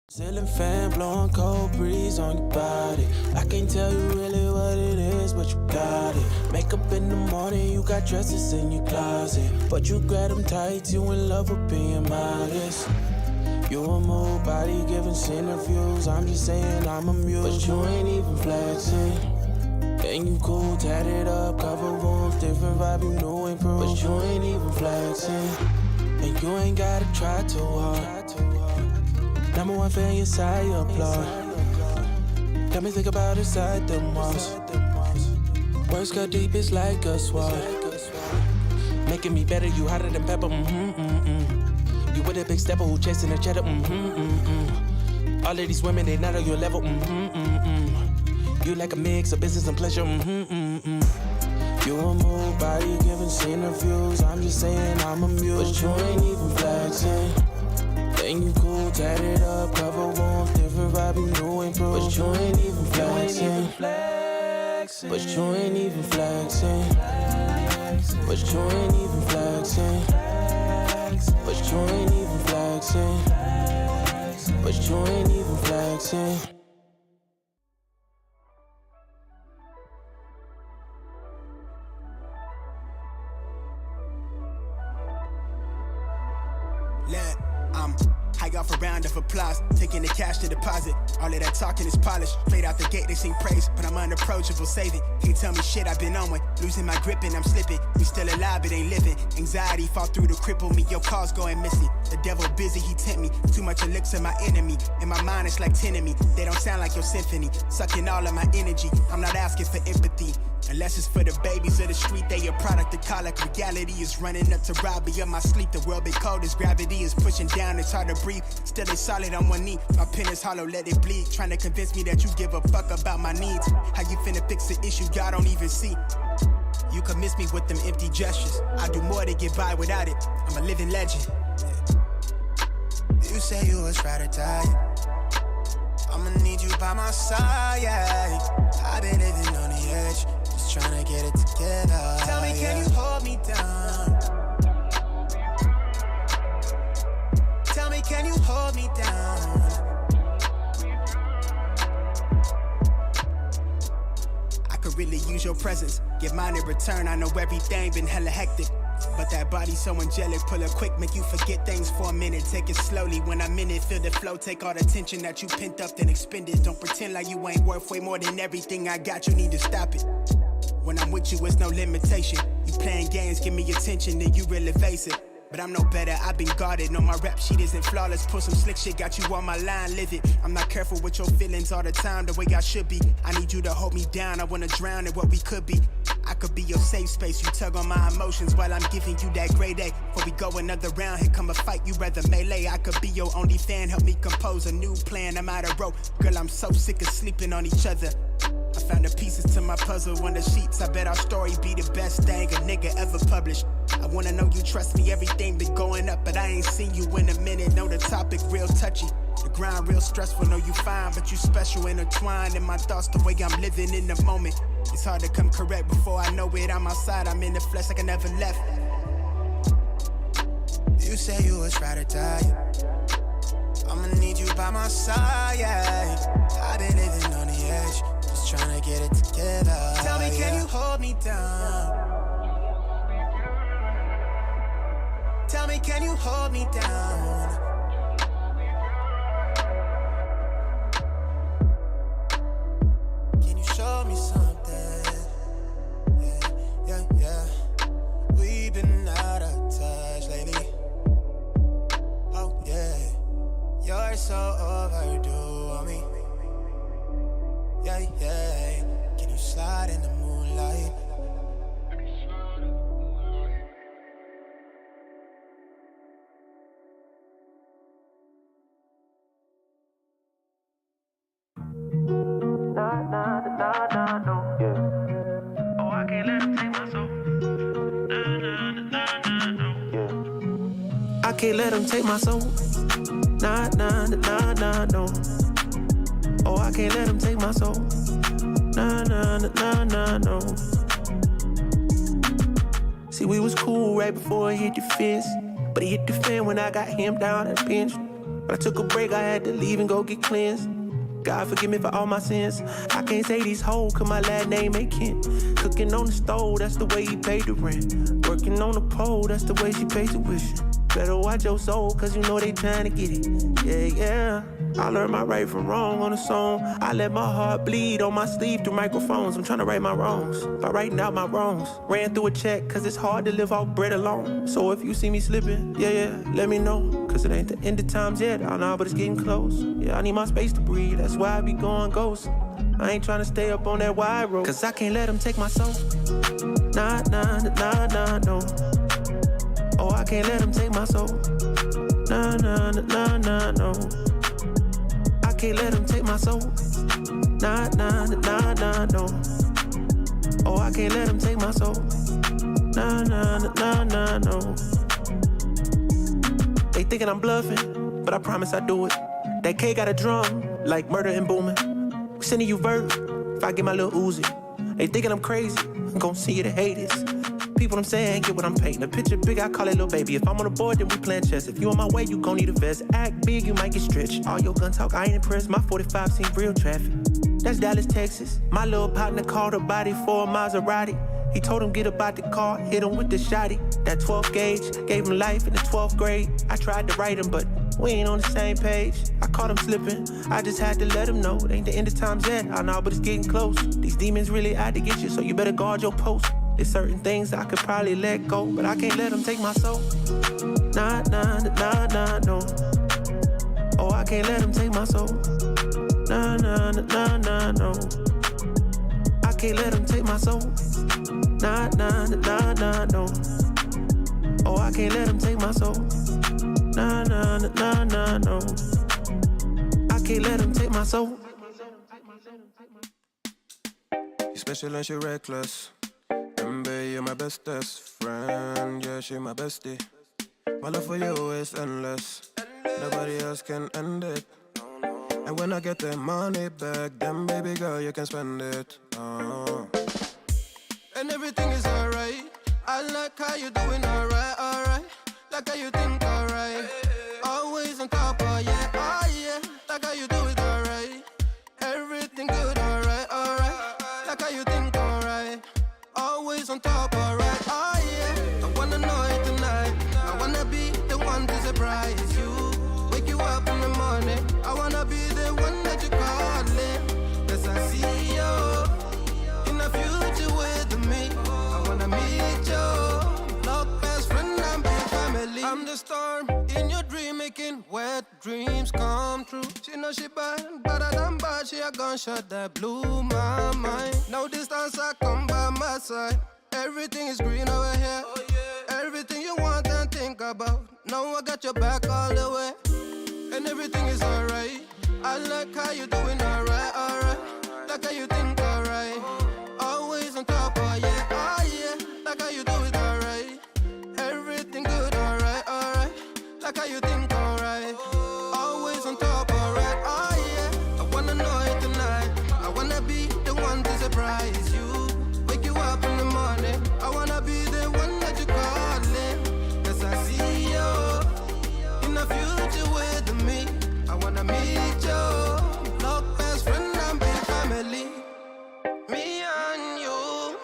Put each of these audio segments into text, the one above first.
Ceiling fan blowing cold breeze on your body. I can't tell you really what it is, but you got it. Makeup in the morning, you got dresses in your closet, but you grab them tight, you in love with being modest. You a move body giving interviews, I'm just saying I'm amused, but you ain't even flexing. And you cool, tatted up, cover wounds, different vibe, you know improved, but you ain't even flexing. And you ain't gotta try too hard. Number one fan, your side, you applaud. Got me think about inside the walls. Words cut deep, it's like a sword. Making me better, you hotter than pepper, You with a big stepper who chasing the cheddar, All of these women, they not on your level, You like a mix of business and pleasure, You a move body giving interviews, I'm just saying I'm amused, but you ain't even flexing. And you cool, tatted up, cover wounds, different vibe, you know improved, but you ain't even flexing. But you ain't even flexing. But you ain't even flexing. But you ain't even flexing. But you ain't even flexing. High off a round of applause, taking the cash to deposit. All of that talking is polished. Straight out the gate, they sing praise, but I'm unapproachable, saving. Can't tell me shit, I've been on one. Losing my grip and I'm slipping. We still alive, but ain't living. Anxiety fall through to cripple me. Your calls going missing. The devil busy, he tempt me. Too much elixir, my enemy. In my mind, it's like 10 of me. They don't sound like your symphony. Sucking all of my energy. I'm not asking for empathy. Unless it's for the babies of the street, they a product of colic. Reality is running up to rob me of my sleep. The world be cold as gravity is pushing down, it's hard to breathe. Still it's solid on one knee. My pen is hollow, let it bleed. Trying to convince me that you give a fuck about my needs. How you finna fix the issue y'all don't even see? You can miss me with them empty gestures. I do more to get by without it. I'm a living legend. You say you was right to die. I'ma need you by my side, yeah. I've been living on the edge, just trying to get it together. Tell me, can you hold me down? Tell me, can you hold me down? I could really use your presence. Give mine in return, I know everything been hella hectic. But that body so angelic, pull it quick, make you forget things for a minute. Take it slowly, when I'm in it, feel the flow. Take all the tension that you pent up, then expend it. Don't pretend like you ain't worth way more than everything I got, you need to stop it. When I'm with you, it's no limitation. You playing games, give me attention, then you real evasive. But I'm no better, I've been guarded. No, my rap sheet isn't flawless. Pull some slick shit, got you on my line, live it. I'm not careful with your feelings all the time, the way I should be. I need you to hold me down, I wanna drown in what we could be. I could be your safe space, you tug on my emotions while I'm giving you that grade A. Before we go another round, here come a fight, you rather melee. I could be your only fan, help me compose a new plan. I'm out of rope, girl, I'm so sick of sleeping on each other. I found the pieces to my puzzle on the sheets. I bet our story be the best thing a nigga ever published. I wanna know you trust me, everything been going up, but I ain't seen you in a minute. Know the topic real touchy, the grind real stressful. Know you fine, but you special, intertwined in my thoughts, the way I'm living in the moment. It's hard to come correct before I know it. I'm outside, I'm in the flesh like I never left. You say you was right to die. I'ma need you by my side, yeah. I've been living on the edge, just trying to get it together. Tell me, can you hold me down? Tell me, can you hold me down? Can you show me something? Yeah. We've been out of touch lately. Oh yeah, you're so overdue on me. Yeah. Can you slide in the moonlight? No. Yeah. Oh, I can't let him take my soul. I can't let him take my soul. Nah, no. Oh, I can't let him take my soul. Nah, no. See, we was cool right before he hit the fence, but he hit the fan when I got him down at the bench. But I took a break, I had to leave and go get cleansed. God forgive me for all my sins. I can't say these hoes, cause my last name ain't Kent. Cooking on the stove, that's the way he paid the rent. Working on the pole, that's the way she paid tuition. Better watch your soul, cause you know they trying to get it. Yeah, yeah. I learned my right from wrong on a song. I let my heart bleed on my sleeve through microphones. I'm trying to right my wrongs by writing out my wrongs. Ran through a check, cause it's hard to live off bread alone. So if you see me slipping, yeah, let me know. Cause it ain't the end of times yet, I know, but it's getting close. Yeah, I need my space to breathe, that's why I be going ghost. I ain't trying to stay up on that wide road, cause I can't let them take my soul. Nah, no. Oh, I can't let them take my soul. Nah, no. I can't let them take my soul. Nah, no. Oh, I can't let them take my soul. Nah, no. They thinking I'm bluffing, but I promise I do it. That K got a drum, like murder and booming. Sending you vert, if I get my little Uzi. They thinking I'm crazy, I'm gon' see you the haters. People I'm saying, get what I'm painting. A picture big, I call it little baby. If I'm on the board, then we playing chess. If you on my way, you gon' need a vest. Act big, you might get stretched. All your gun talk, I ain't impressed. My 45 seen real traffic. That's Dallas, Texas. My little partner called her body for a Maserati. He told him get about the car, hit him with the shotty. That 12 gauge, gave him life in the 12th grade. I tried to write him, but we ain't on the same page. I caught him slipping, I just had to let him know. It ain't the end of times yet, I know, but it's getting close. These demons really out to get you, so you better guard your post. There's certain things I could probably let go, but I can't let them take my soul. Nah, no. Oh, I can't let them take my soul. Nah, no. I can't let them take my soul. Nah, no. Oh, I can't let them take my soul. Nah, no. I can't let them take my soul. You special and she reckless. Remember, you're my bestest friend. Yeah, she my bestie. My love for you is endless. Nobody else can end it. And when I get the money back, then baby girl, you can spend it. And everything is alright. I like how you doing alright. Like how you think alright. Always on top, oh yeah. Like how you do it alright. Everything good, alright. Like how you think alright. Always on top, alright, oh yeah. I wanna know it tonight. I wanna be the one to surprise you. Wake you up in the morning. I wanna be the one that you calling. Cause I see you in the future with me. I wanna meet you. Love best friend and big family. I'm the storm in your dream, making wet dreams come true. She know she bad, better than bad. She a gunshot that blew my mind. No distance, I come by my side. Everything is green over here. Oh, yeah. Everything you want and think about. Now I got your back all the way. And everything is alright. I like how you doing alright. Like how you think alright. Always on top, oh yeah. Like how you do it alright. Everything good, alright. Like how you think alright. Always on top, alright, oh yeah. I wanna know it tonight. I wanna be the one to surprise you. Wake you up in the morning. I wanna be the one that you calling. Cause I see you in the future with me. I wanna meet you. Love best friend and big family. Me and you,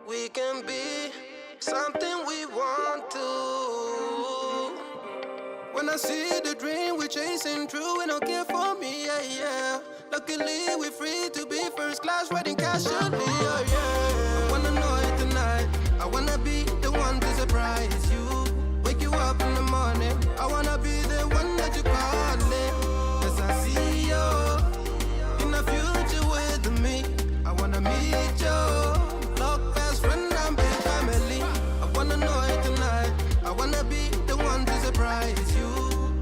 we can be something we want to. When I see the dream we're chasing true, we don't care for me, yeah. Luckily we're free to be first class, riding casually, yeah. I wanna know it tonight. I wanna be the one to surprise you. Wake you up in the morning. I wanna be the one that you calling. Cause I see you in the future with me. I wanna meet you. Love best friend and big family. I wanna know it tonight. I wanna be the one to surprise you.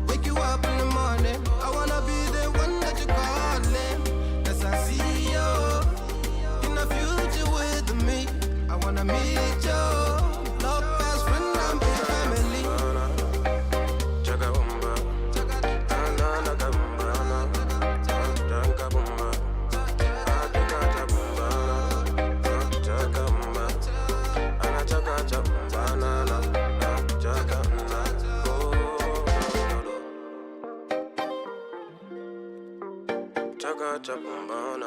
Wake you up in the morning. I wanna be the one that you calling. Cause I see you in the future with me. I wanna meet you. Love best friend and big family. I chop on,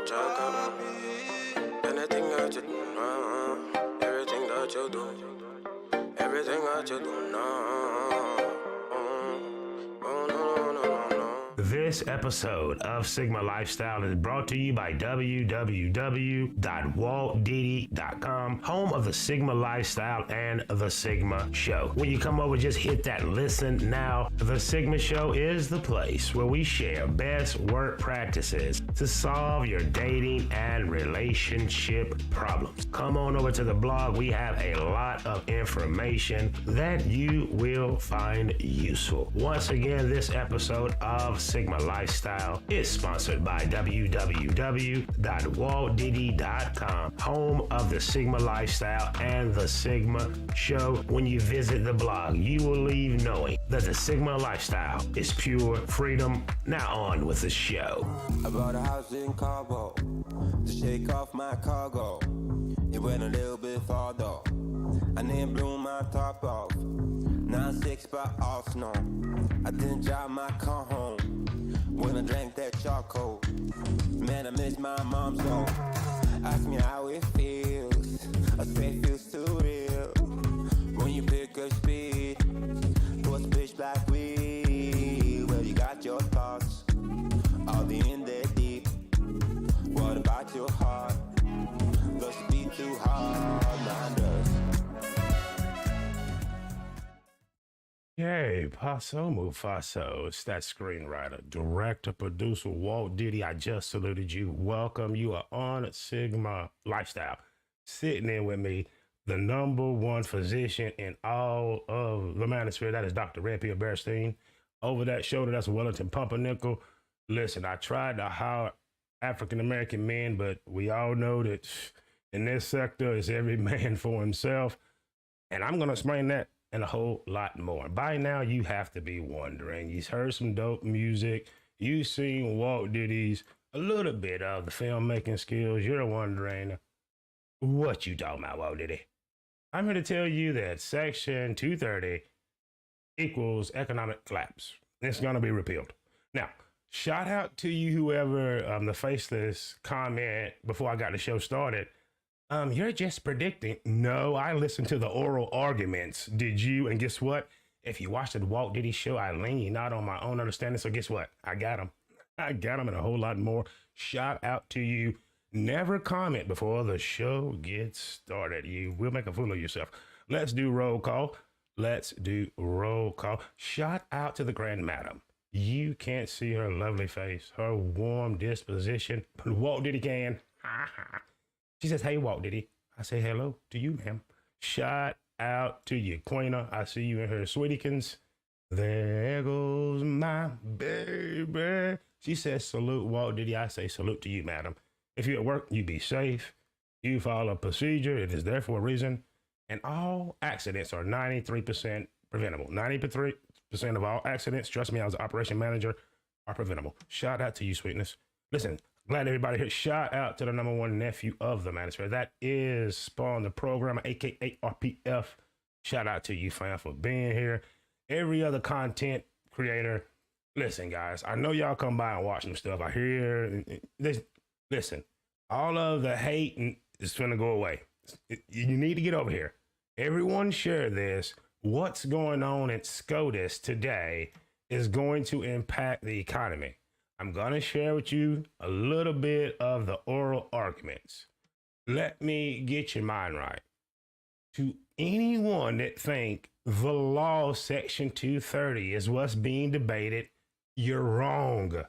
chop anything that you do, everything that you do, everything that you do now. This episode of Sigma Lifestyle is brought to you by www.waltdiddy.com, home of the Sigma Lifestyle and the Sigma Show. When you come over, just hit that listen now. The Sigma Show is the place where we share best work practices to solve your dating and relationship problems. Come on over to the blog. We have a lot of information that you will find useful. Once again, this episode of Sigma Lifestyle is sponsored by www.waltdiddy.com, home of the Sigma Lifestyle and the Sigma Show. When you visit the blog, you will leave knowing that the Sigma Lifestyle is pure freedom. Now on with the show. I bought a house in Cabo to shake off my cargo. It went a little bit far though. I didn't blow my top off. 9-6 by Arsenal. I didn't drive my car home when I drank that charcoal. Man, I miss my mom so. Ask me how it feels. I say it feels too real. When you pick up speed, what's pitch black weed? Well, you got your thoughts, all the in there deep. What about your heart? Does it beat too hard? Mine does. Hey, Paso Mufaso. It's that screenwriter, director, producer, Walt Diddy. I just saluted you. Welcome. You are on Sigma Lifestyle. Sitting in with me, the #1 physician in all of the manosphere. That is Dr. Repealed. Over that shoulder, that's Wellington Pumpernickel. Listen, I tried to hire African-American men, but we all know that in this sector, it's every man for himself. And I'm going to explain that and a whole lot more. By now, you have to be wondering. You've heard some dope music. You've seen Walt Diddy's, a little bit of the filmmaking skills. You're wondering, what you talking about, Walt Diddy? I'm here to tell you that Section 230 equals economic collapse. It's going to be repealed. Now, shout out to you, whoever the faceless comment before I got the show started. You're just predicting. No, I listened to the oral arguments. Did you? And guess what? If you watched the Walt Diddy show, I lean not on my own understanding. So guess what? I got them. I got them and a whole lot more. Shout out to you. Never comment before the show gets started. You will make a fool of yourself. Let's do roll call. Let's do roll call. Shout out to the Grand Madam. You can't see her lovely face, her warm disposition, but Walt Diddy can. She says, hey, Walt Diddy. I say hello to you, ma'am. Shout out to you, Queena. I see you in her sweetiekins. There goes my baby. She says, salute, Walt Diddy. I say, salute to you, madam. If you're at work, you be safe. You follow procedure. It is there for a reason. And all accidents are 93% preventable. 93% of all accidents, trust me, I was an operation manager, are preventable. Shout out to you, sweetness. Listen, glad everybody here. Shout out to the #1 nephew of the manosphere. That is Spawn, the programmer, aka RPF. Shout out to you, fam, for being here. Every other content creator. Listen, guys, I know y'all come by and watch some stuff. I hear this. Listen, all of the hate is finna go away. You need to get over here. Everyone share this. What's going on at SCOTUS today is going to impact the economy. I'm going to share with you a little bit of the oral arguments. Let me get your mind right. To anyone that think the law section 230 is what's being debated, you're wrong.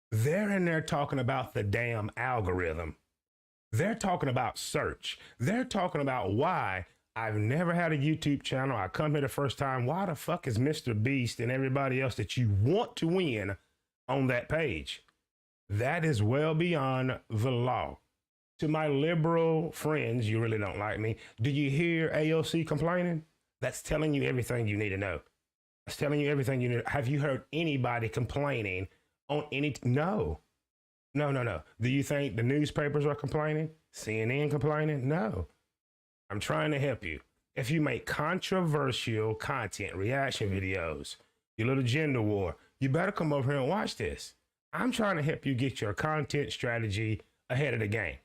They're in there talking about the damn algorithm. They're talking about search. They're talking about why I've never had a YouTube channel. I come here the first time. Why the fuck is Mr. Beast and everybody else that you want to win on that page? That is well beyond the law. To my liberal friends, you really don't like me. Do you hear AOC complaining? That's telling you everything you need to know. That's telling you everything you need. Have you heard anybody complaining on any? No. Do you think the newspapers are complaining? CNN complaining? No. I'm trying to help you. If you make controversial content, reaction videos, your little gender war, you better come over here and watch this. I'm trying to help you get your content strategy ahead of the game.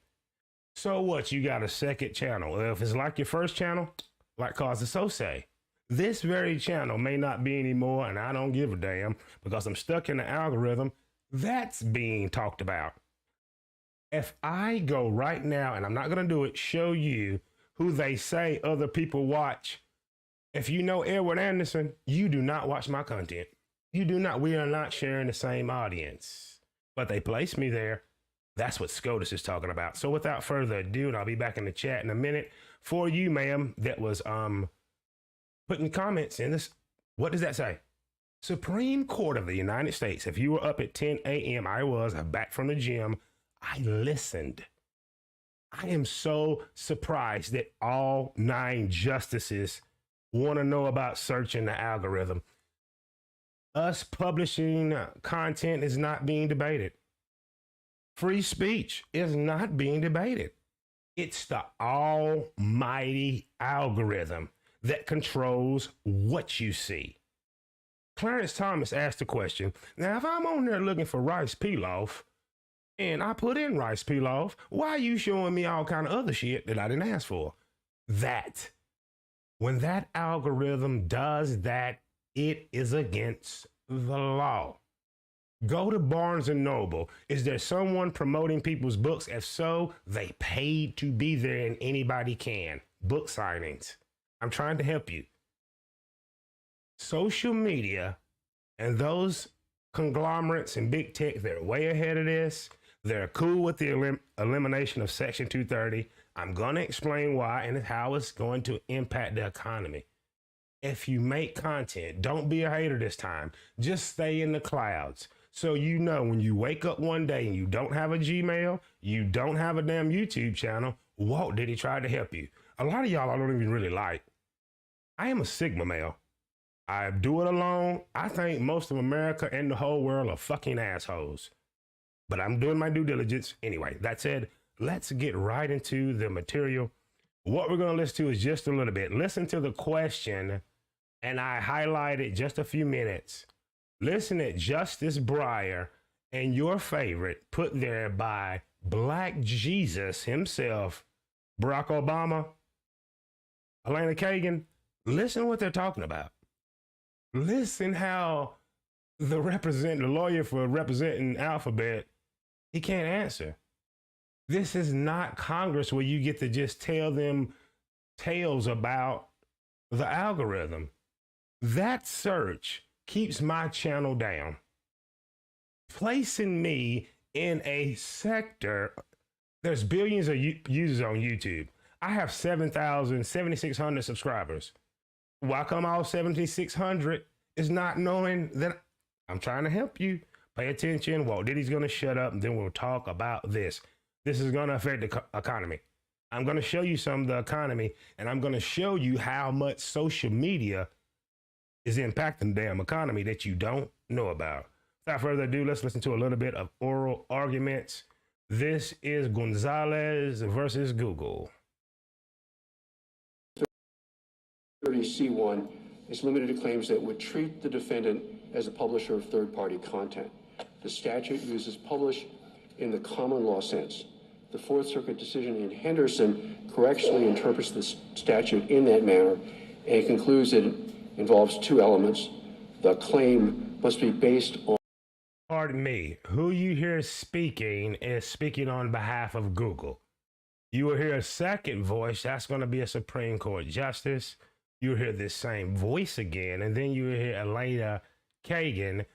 So what, you got a second channel? Well, if it's like your first channel, like Cause So say, this very channel may not be anymore, and I don't give a damn because I'm stuck in the algorithm that's being talked about. If I go right now, and I'm not going to do it, show you who they say other people watch. If you know Edward Anderson, you do not watch my content. You do not. We are not sharing the same audience, but they place me there. That's what SCOTUS is talking about. So without further ado, and I'll be back in the chat in a minute for you, ma'am, that was putting comments in this. What does that say? Supreme Court of the United States. If you were up at 10 a.m., I was back from the gym. I listened. I am so surprised that all 9 justices want to know about searching the algorithm. Us publishing content is not being debated. Free speech is not being debated. It's the almighty algorithm that controls what you see. Clarence Thomas asked the question, now if I'm on there looking for rice pilaf and I put in rice pilaf, why are you showing me all kind of other shit that I didn't ask for? When that algorithm does that, it is against the law. Go to Barnes and Noble. Is there someone promoting people's books? If so, they paid to be there and anybody can. Book signings. I'm trying to help you. Social media and those conglomerates and big tech, they're way ahead of this. They're cool with the elimination of Section 230. I'm going to explain why and how it's going to impact the economy. If you make content, don't be a hater this time. Just stay in the clouds. So you know when you wake up one day and you don't have a Gmail, you don't have a damn YouTube channel, Walt Diddy tried to help you. A lot of y'all I don't even really like. I am a Sigma male. I do it alone. I think most of America and the whole world are fucking assholes. But I'm doing my due diligence. Anyway, that said, let's get right into the material. What we're going to listen to is just a little bit. Listen to the question, and I highlighted just a few minutes. Listen at Justice Breyer and your favorite put there by Black Jesus himself, Barack Obama, Elena Kagan. Listen what they're talking about. Listen how the lawyer for representing Alphabet, he can't answer. This is not Congress where you get to just tell them tales about the algorithm. That search keeps my channel down, placing me in a sector. There's billions of users on YouTube. I have 7,600 subscribers. Why come all 7,600 is not knowing that I'm trying to help you? Pay attention. Walt Diddy's going to shut up, and then we'll talk about this. This is going to affect the economy. I'm going to show you some of the economy, and I'm going to show you how much social media is impacting the damn economy that you don't know about. Without further ado, let's listen to a little bit of oral arguments. This is Gonzalez versus Google. 30C1 is limited to claims that would treat the defendant as a publisher of third-party content. The statute uses publish in the common law sense. The Fourth Circuit decision in Henderson correctly interprets the statute in that manner, and it concludes that it involves 2 elements. The claim must be based on... Pardon me, who you hear speaking is speaking on behalf of Google. You will hear a second voice, that's going to be a Supreme Court justice. You'll hear this same voice again, and then you will hear Elena Kagan,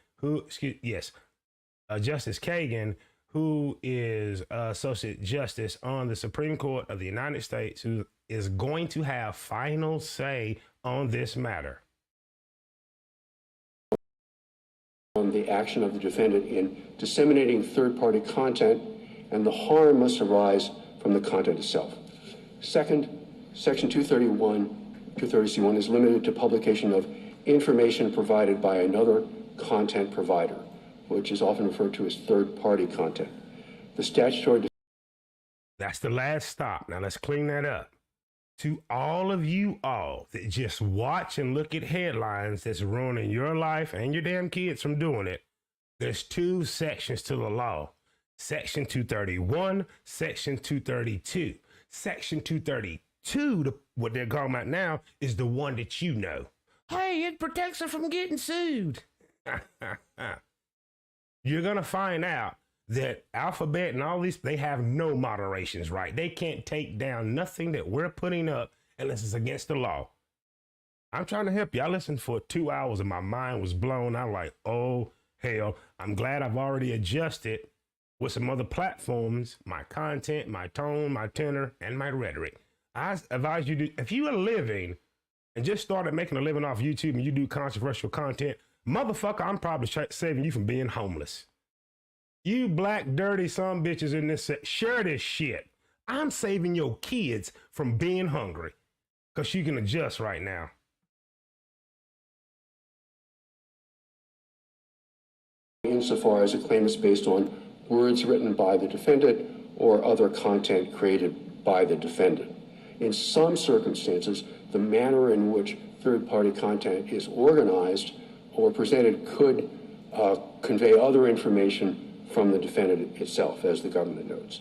Justice Kagan, who is Associate Justice on the Supreme Court of the United States, who is going to have final say on this matter. On the action of the defendant in disseminating third-party content, and the harm must arise from the content itself. Second, Section 230C1 is limited to publication of information provided by another content provider, which is often referred to as third-party content. The statutory... That's the last stop. Now let's clean that up. To all of you all that just watch and look at headlines that's ruining your life and your damn kids from doing it, There's two sections to the law. Section 231, Section 232. Section 232, what they're talking about now, is the one that you know. Hey, it protects her from getting sued. You're going to find out that Alphabet and all these, they have no moderations, right? They can't take down nothing that we're putting up unless it's against the law. I'm trying to help you. I listened for 2 hours and my mind was blown. I'm like, oh, hell, I'm glad I've already adjusted with some other platforms, my content, my tone, my tenor, and my rhetoric. I advise you to, if you are living and just started making a living off YouTube and you do controversial content, motherfucker, I'm probably saving you from being homeless. You black, dirty son bitches in this set, share this shit. I'm saving your kids from being hungry because you can adjust right now. Insofar as a claim is based on words written by the defendant or other content created by the defendant. In some circumstances, the manner in which third-party content is organized or presented could convey other information from the defendant itself, as the government notes.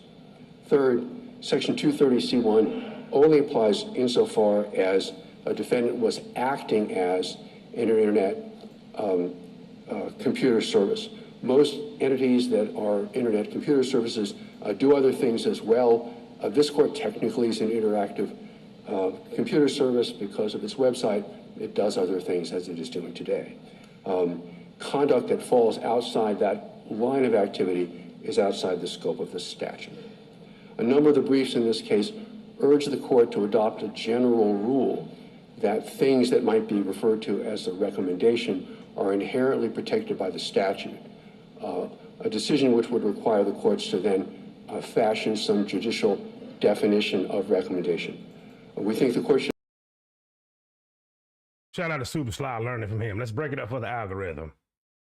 Third, Section 230C1 only applies insofar as a defendant was acting as an internet computer service. Most entities that are internet computer services do other things as well. This court technically is an interactive computer service because of its website. It does other things as it is doing today. Conduct that falls outside that line of activity is outside the scope of the statute. A number of the briefs in this case urge the court to adopt a general rule that things that might be referred to as a recommendation are inherently protected by the statute, a decision which would require the courts to then fashion some judicial definition of recommendation. We think the court should... Shout out to Super Sly, learning from him. Let's break it up for the algorithm.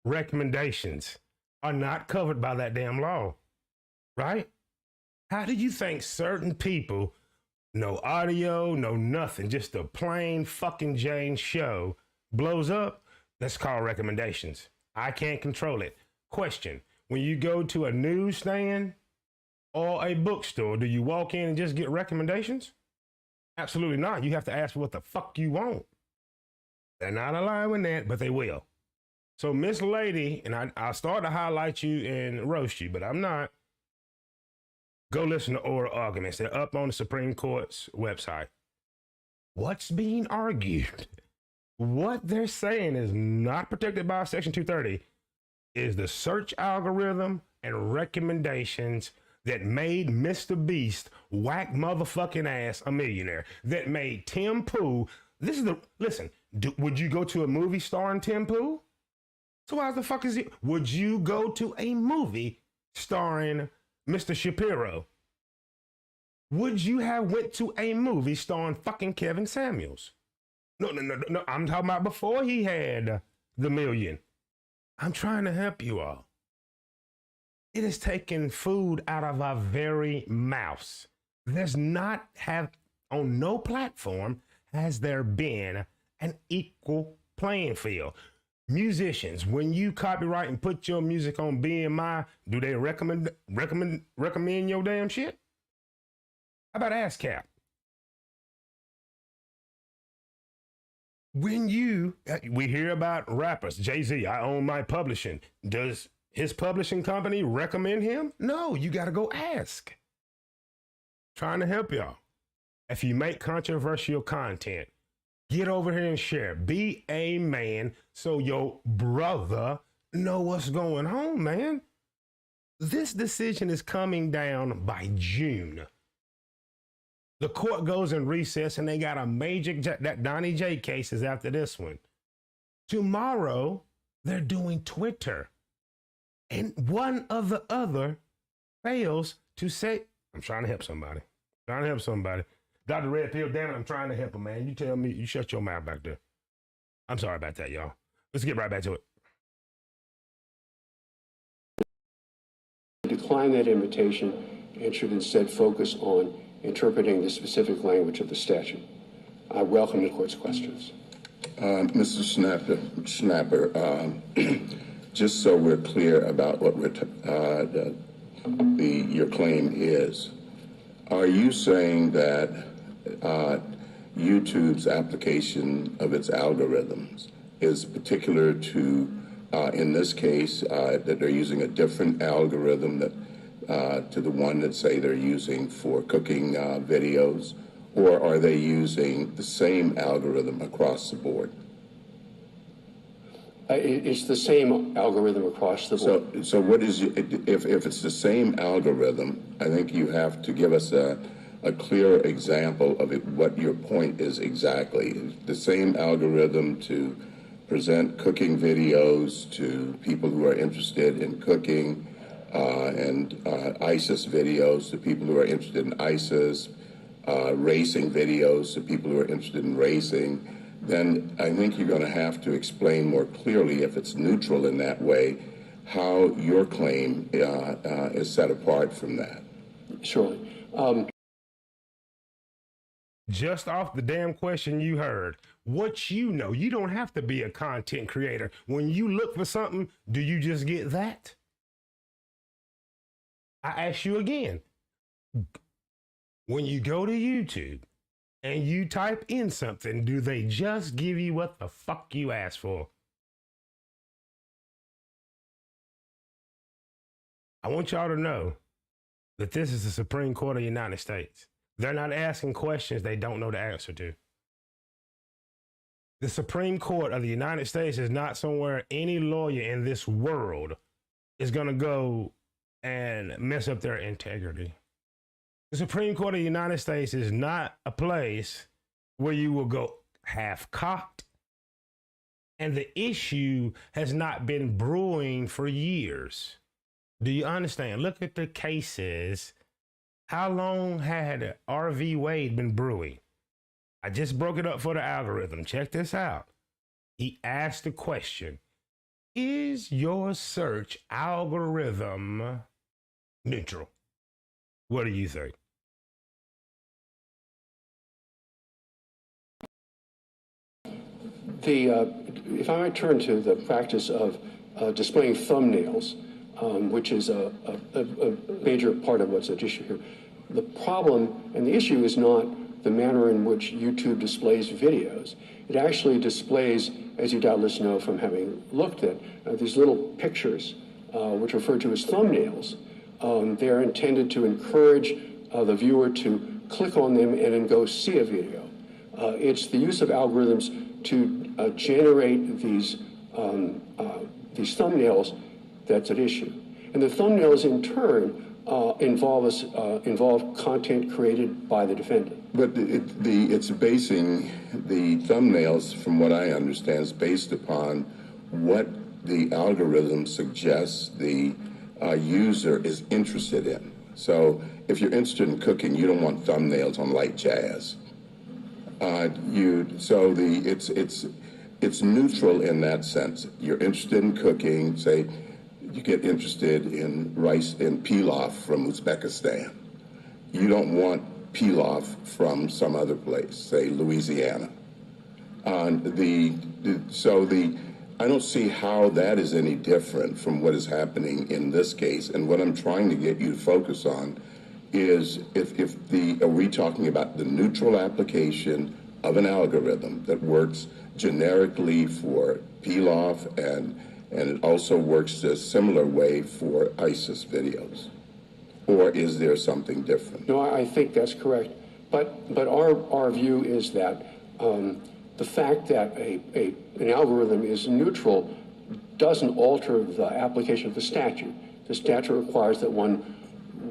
Recommendations are not covered by that damn law, right? How do you think certain people, no audio, no nothing, just a plain fucking Jane show blows up? That's called recommendations. I can't control it. Question, when you go to a newsstand or a bookstore, do you walk in and just get recommendations? Absolutely not. You have to ask for what the fuck you want. They're not allowing that, but they will. So Miss Lady, and I'll start to highlight you and roast you, but I'm not. Go listen to oral arguments. They're up on the Supreme Court's website. What's being argued? What they're saying is not protected by Section 230 is the search algorithm and recommendations that made Mr. Beast whack motherfucking ass a millionaire, that made Tim Pool. This is the, listen, would you go to a movie starring Tim Pool? So why the fuck is it? Would you go to a movie starring Mr. Shapiro? Would you have went to a movie starring fucking Kevin Samuels? No. I'm talking about before he had the million. I'm trying to help you all. It is taking food out of our very mouths. There's not have, on no platform has there been an equal playing field. Musicians, when you copyright and put your music on BMI, do they recommend your damn shit? How about ASCAP? When we hear about rappers, Jay-Z, I own my publishing. Does his publishing company recommend him? No, you got to go ask. Trying to help y'all. If you make controversial content, get over here and share. Be a man so your brother know what's going on, man. This decision is coming down by June. The court goes in recess and they got a major, that Donnie J case is after this one. Tomorrow, they're doing Twitter. And one of the other fails to say, I'm trying to help somebody. Dr. Repealed, damn it, I'm trying to help him, man. You tell me, you shut your mouth back there. I'm sorry about that, y'all. Let's get right back to it. Decline that invitation and should instead focus on interpreting the specific language of the statute. I welcome the court's questions. Mr. Snapper, just so we're clear about what your claim is, are you saying that YouTube's application of its algorithms is particular to, in this case, that they're using a different algorithm that to the one that say they're using for cooking videos, or are they using the same algorithm across the board? It's the same algorithm across the board. So what is, if it's the same algorithm, I think you have to give us a clear example of it, what your point is exactly. The same algorithm to present cooking videos to people who are interested in cooking, and ISIS videos to people who are interested in ISIS, racing videos to people who are interested in racing, then I think you're going to have to explain more clearly, if it's neutral in that way, how your claim is set apart from that. Surely. Just off the damn question you heard, what you know, you don't have to be a content creator. When you look for something, do you just get that? I ask you again, when you go to YouTube and you type in something, do they just give you what the fuck you asked for? I want y'all to know that this is the Supreme Court of the United States. They're not asking questions they don't know the answer to. The Supreme Court of the United States is not somewhere any lawyer in this world is going to go and mess up their integrity. The Supreme Court of the United States is not a place where you will go half-cocked. And the issue has not been brewing for years. Do you understand? Look at the cases. How long had RV Wade been brewing? I just broke it up for the algorithm. Check this out. He asked the question, is your search algorithm neutral? What do you think? If I might turn to the practice of displaying thumbnails, which is a major part of what's at issue here. The problem and the issue is not the manner in which YouTube displays videos. It actually displays, as you doubtless know from having looked at, these little pictures, which are referred to as thumbnails. They're intended to encourage the viewer to click on them and then go see a video. It's the use of algorithms to generate these thumbnails that's at issue. And the thumbnails in turn involve content created by the defendant. But it's basing the thumbnails, from what I understand, is based upon what the algorithm suggests the user is interested in. So if you're interested in cooking, you don't want thumbnails on light jazz. It's neutral in that sense. You're interested in cooking, say you get interested in rice and pilaf from Uzbekistan. You don't want pilaf from some other place, say Louisiana. I don't see how that is any different from what is happening in this case. And what I'm trying to get you to focus on is are we talking about the neutral application of an algorithm that works generically for pilaf and it also works a similar way for ISIS videos? Or is there something different? No, I think that's correct. But our view is that the fact that an algorithm is neutral doesn't alter the application of the statute. The statute requires that one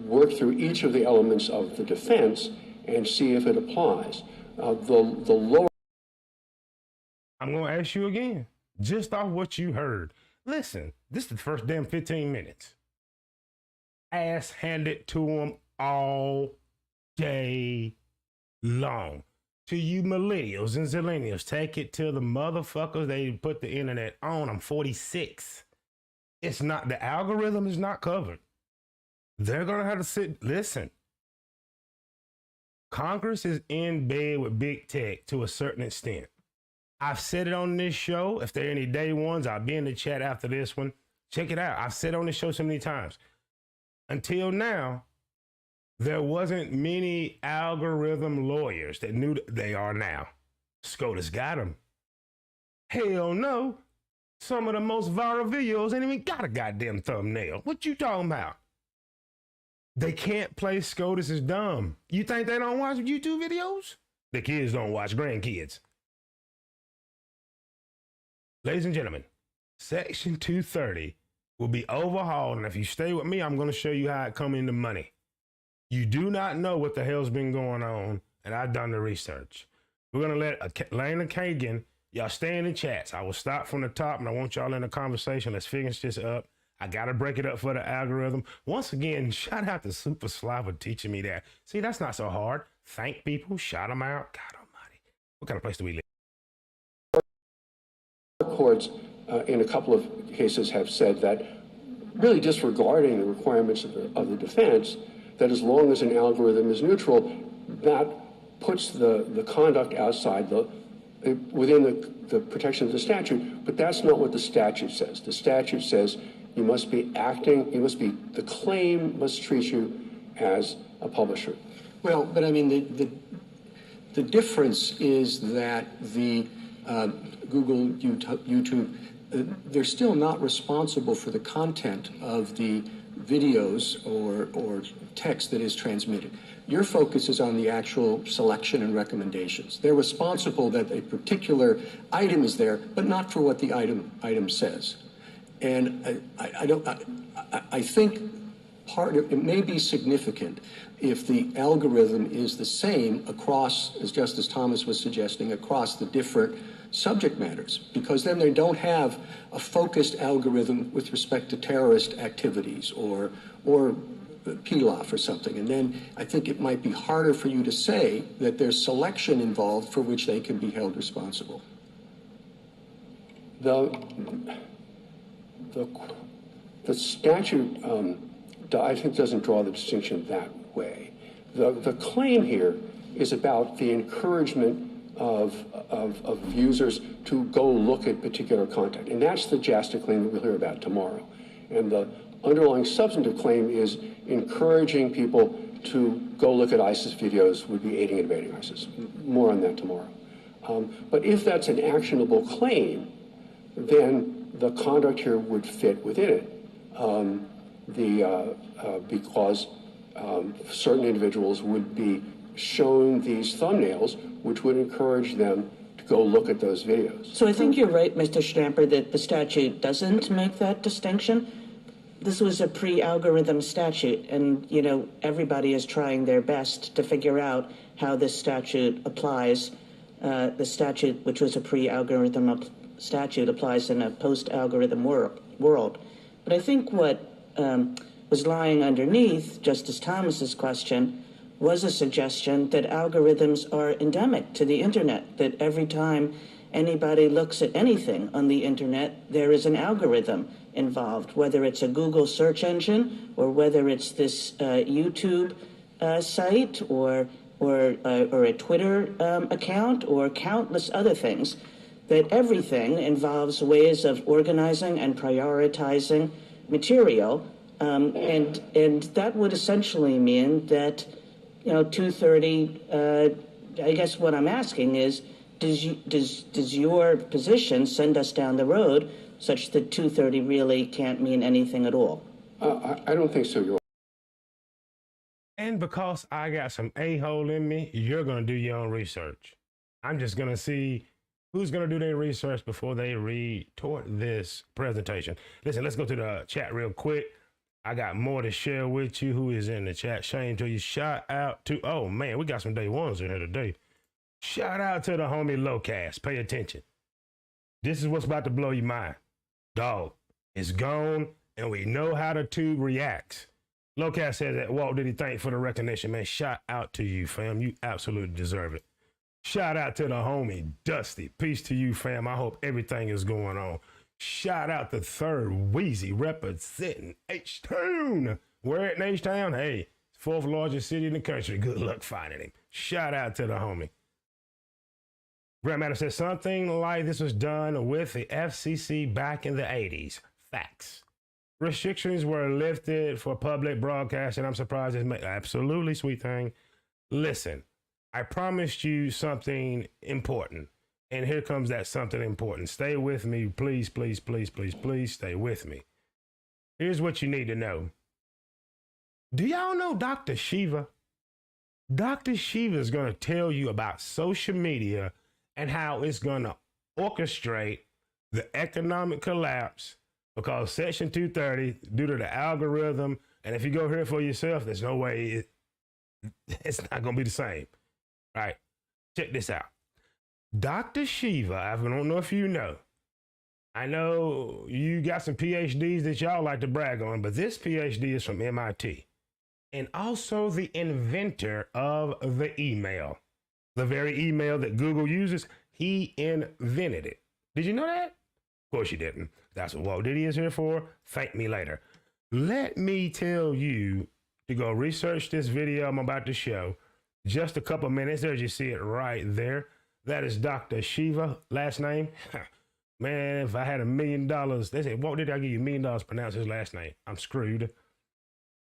work through each of the elements of the defense and see if it applies. The lower... I'm going to ask you again, just off what you heard. Listen, this is the first damn 15 minutes. Ass handed to them all day long. To you millennials and zillennials, take it to the motherfuckers they put the internet on. I'm 46. It's not, the algorithm is not covered. They're going to have to sit, listen. Congress is in bed with big tech to a certain extent. I've said it on this show. If there are any day ones, I'll be in the chat after this one. Check it out. I've said on the show so many times. Until now, there wasn't many algorithm lawyers that knew they are now. SCOTUS got them. Hell no. Some of the most viral videos ain't even got a goddamn thumbnail. What you talking about? They can't play SCOTUS is dumb. You think they don't watch YouTube videos? The kids don't watch, grandkids. Ladies and gentlemen, Section 230 will be overhauled, and if you stay with me, I'm going to show you how it come into money. You do not know what the hell's been going on, and I've done the research. We're going to let Lane and Kagan, y'all stay in the chats. I will start from the top, and I want y'all in the conversation. Let's finish this up. I got to break it up for the algorithm. Once again, shout out to Super Sly for teaching me that. See, that's not so hard. Thank people, shout them out. God almighty. What kind of place do we live? Courts, in a couple of cases, have said that, really disregarding the requirements of the defense, that as long as an algorithm is neutral, that puts the conduct outside within the protection of the statute. But that's not what the statute says. The statute says you must be the claim must treat you as a publisher. Well, but I mean, the difference is that the Google, YouTube, they're still not responsible for the content of the videos or text that is transmitted. Your focus is on the actual selection and recommendations. They're responsible that a particular item is there, but not for what the item says. And I think part of it may be significant if the algorithm is the same across, as Justice Thomas was suggesting, across the different subject matters, because then they don't have a focused algorithm with respect to terrorist activities or PILAF or something. And then I think it might be harder for you to say that there's selection involved for which they can be held responsible. The statute, I think, doesn't draw the distinction that way. The claim here is about the encouragement of users to go look at particular content. And that's the JASTA claim that we'll hear about tomorrow. And the underlying substantive claim is encouraging people to go look at ISIS videos would be aiding and abetting ISIS. More on that tomorrow. But if that's an actionable claim, then the conduct here would fit within it. Because certain individuals would be showing these thumbnails, which would encourage them to go look at those videos. So I think you're right, Mr. Stamper, that the statute doesn't make that distinction. This was a pre-algorithm statute, and, you know, everybody is trying their best to figure out how this statute applies. The statute, which was a pre-algorithm statute, applies in a post-algorithm world. But I think what was lying underneath Justice Thomas's question was a suggestion that algorithms are endemic to the internet, that every time anybody looks at anything on the internet, there is an algorithm involved, whether it's a Google search engine or whether it's this YouTube site or a Twitter account or countless other things, that everything involves ways of organizing and prioritizing material. And that would essentially mean that, you know, 230, I guess what I'm asking is, does your position send us down the road such that 230 really can't mean anything at all? I don't think so, Your Honor. And because I got some a-hole in me, you're going to do your own research. I'm just going to see who's going to do their research before they retort this presentation. Listen, let's go to the chat real quick. I got more to share with you. Who is in the chat? Shane to you. Shout out to, oh man, we got some day ones in here today. Shout out to the homie Lowcast. Pay attention. This is what's about to blow your mind. Dog, it's gone, and we know how the tube reacts. Lowcast said that Walt Diddy thank for the recognition, man. Shout out to you, fam. You absolutely deserve it. Shout out to the homie Dusty. Peace to you, fam. I hope everything is going on. Shout out to Third Wheezy representing H-Town. Where at H-Town? Hey, fourth largest city in the country. Good luck finding him. Shout out to the homie. Grandmaster says something like this was done with the FCC back in the 80s. Facts. restrictions were lifted for public broadcast, and I'm surprised it's made. Absolutely, sweet thing. Listen, I promised you something important, and here comes that something important. Stay with me, please, please, please, please, please stay with me. Here's what you need to know. Do y'all know Dr. Shiva? Dr. Shiva is going to tell you about social media and how it's going to orchestrate the economic collapse because Section 230, due to the algorithm, and if you go here for yourself, there's no way it's not going to be the same. All right, check this out. Dr. Shiva, I don't know if you know. I know you got some PhDs that y'all like to brag on, but this PhD is from MIT. And also the inventor of the email. The very email that Google uses, he invented it. Did you know that? Of course you didn't. That's what Walt Diddy is here for. Thank me later. Let me tell you to go research this video I'm about to show. Just a couple minutes. There you see it right there. That is Dr. Shiva, last name. Man, if I had $1 million, they say, Walt Diddy, I'll give you $1 million to pronounce his last name. I'm screwed.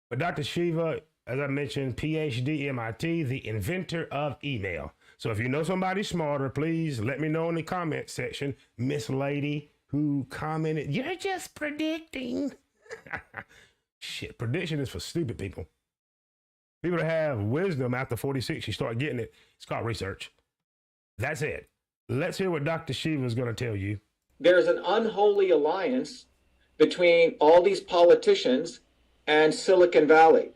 But Dr. Shiva, as I mentioned, PhD, MIT, the inventor of email. So if you know somebody smarter, please let me know in the comment section. Miss Lady who commented, you're just predicting. Shit, prediction is for stupid people. People that have wisdom after 46, you start getting it. It's called research. That's it. Let's hear what Dr. Shiva is going to tell you. There's an unholy alliance between all these politicians and Silicon Valley.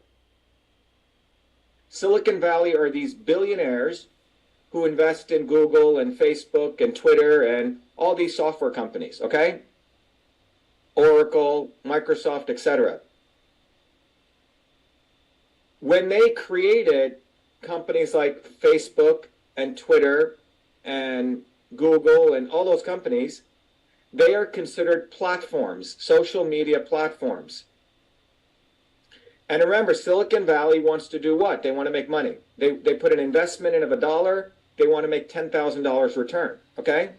Silicon Valley are these billionaires who invest in Google and Facebook and Twitter and all these software companies, okay? Oracle, Microsoft, etc. When they created companies like Facebook and Twitter and Google and all those companies, they are considered platforms, social media platforms. And remember, Silicon Valley wants to do what? They want to make money. They put an investment in of $1, they want to make $10,000 return, okay?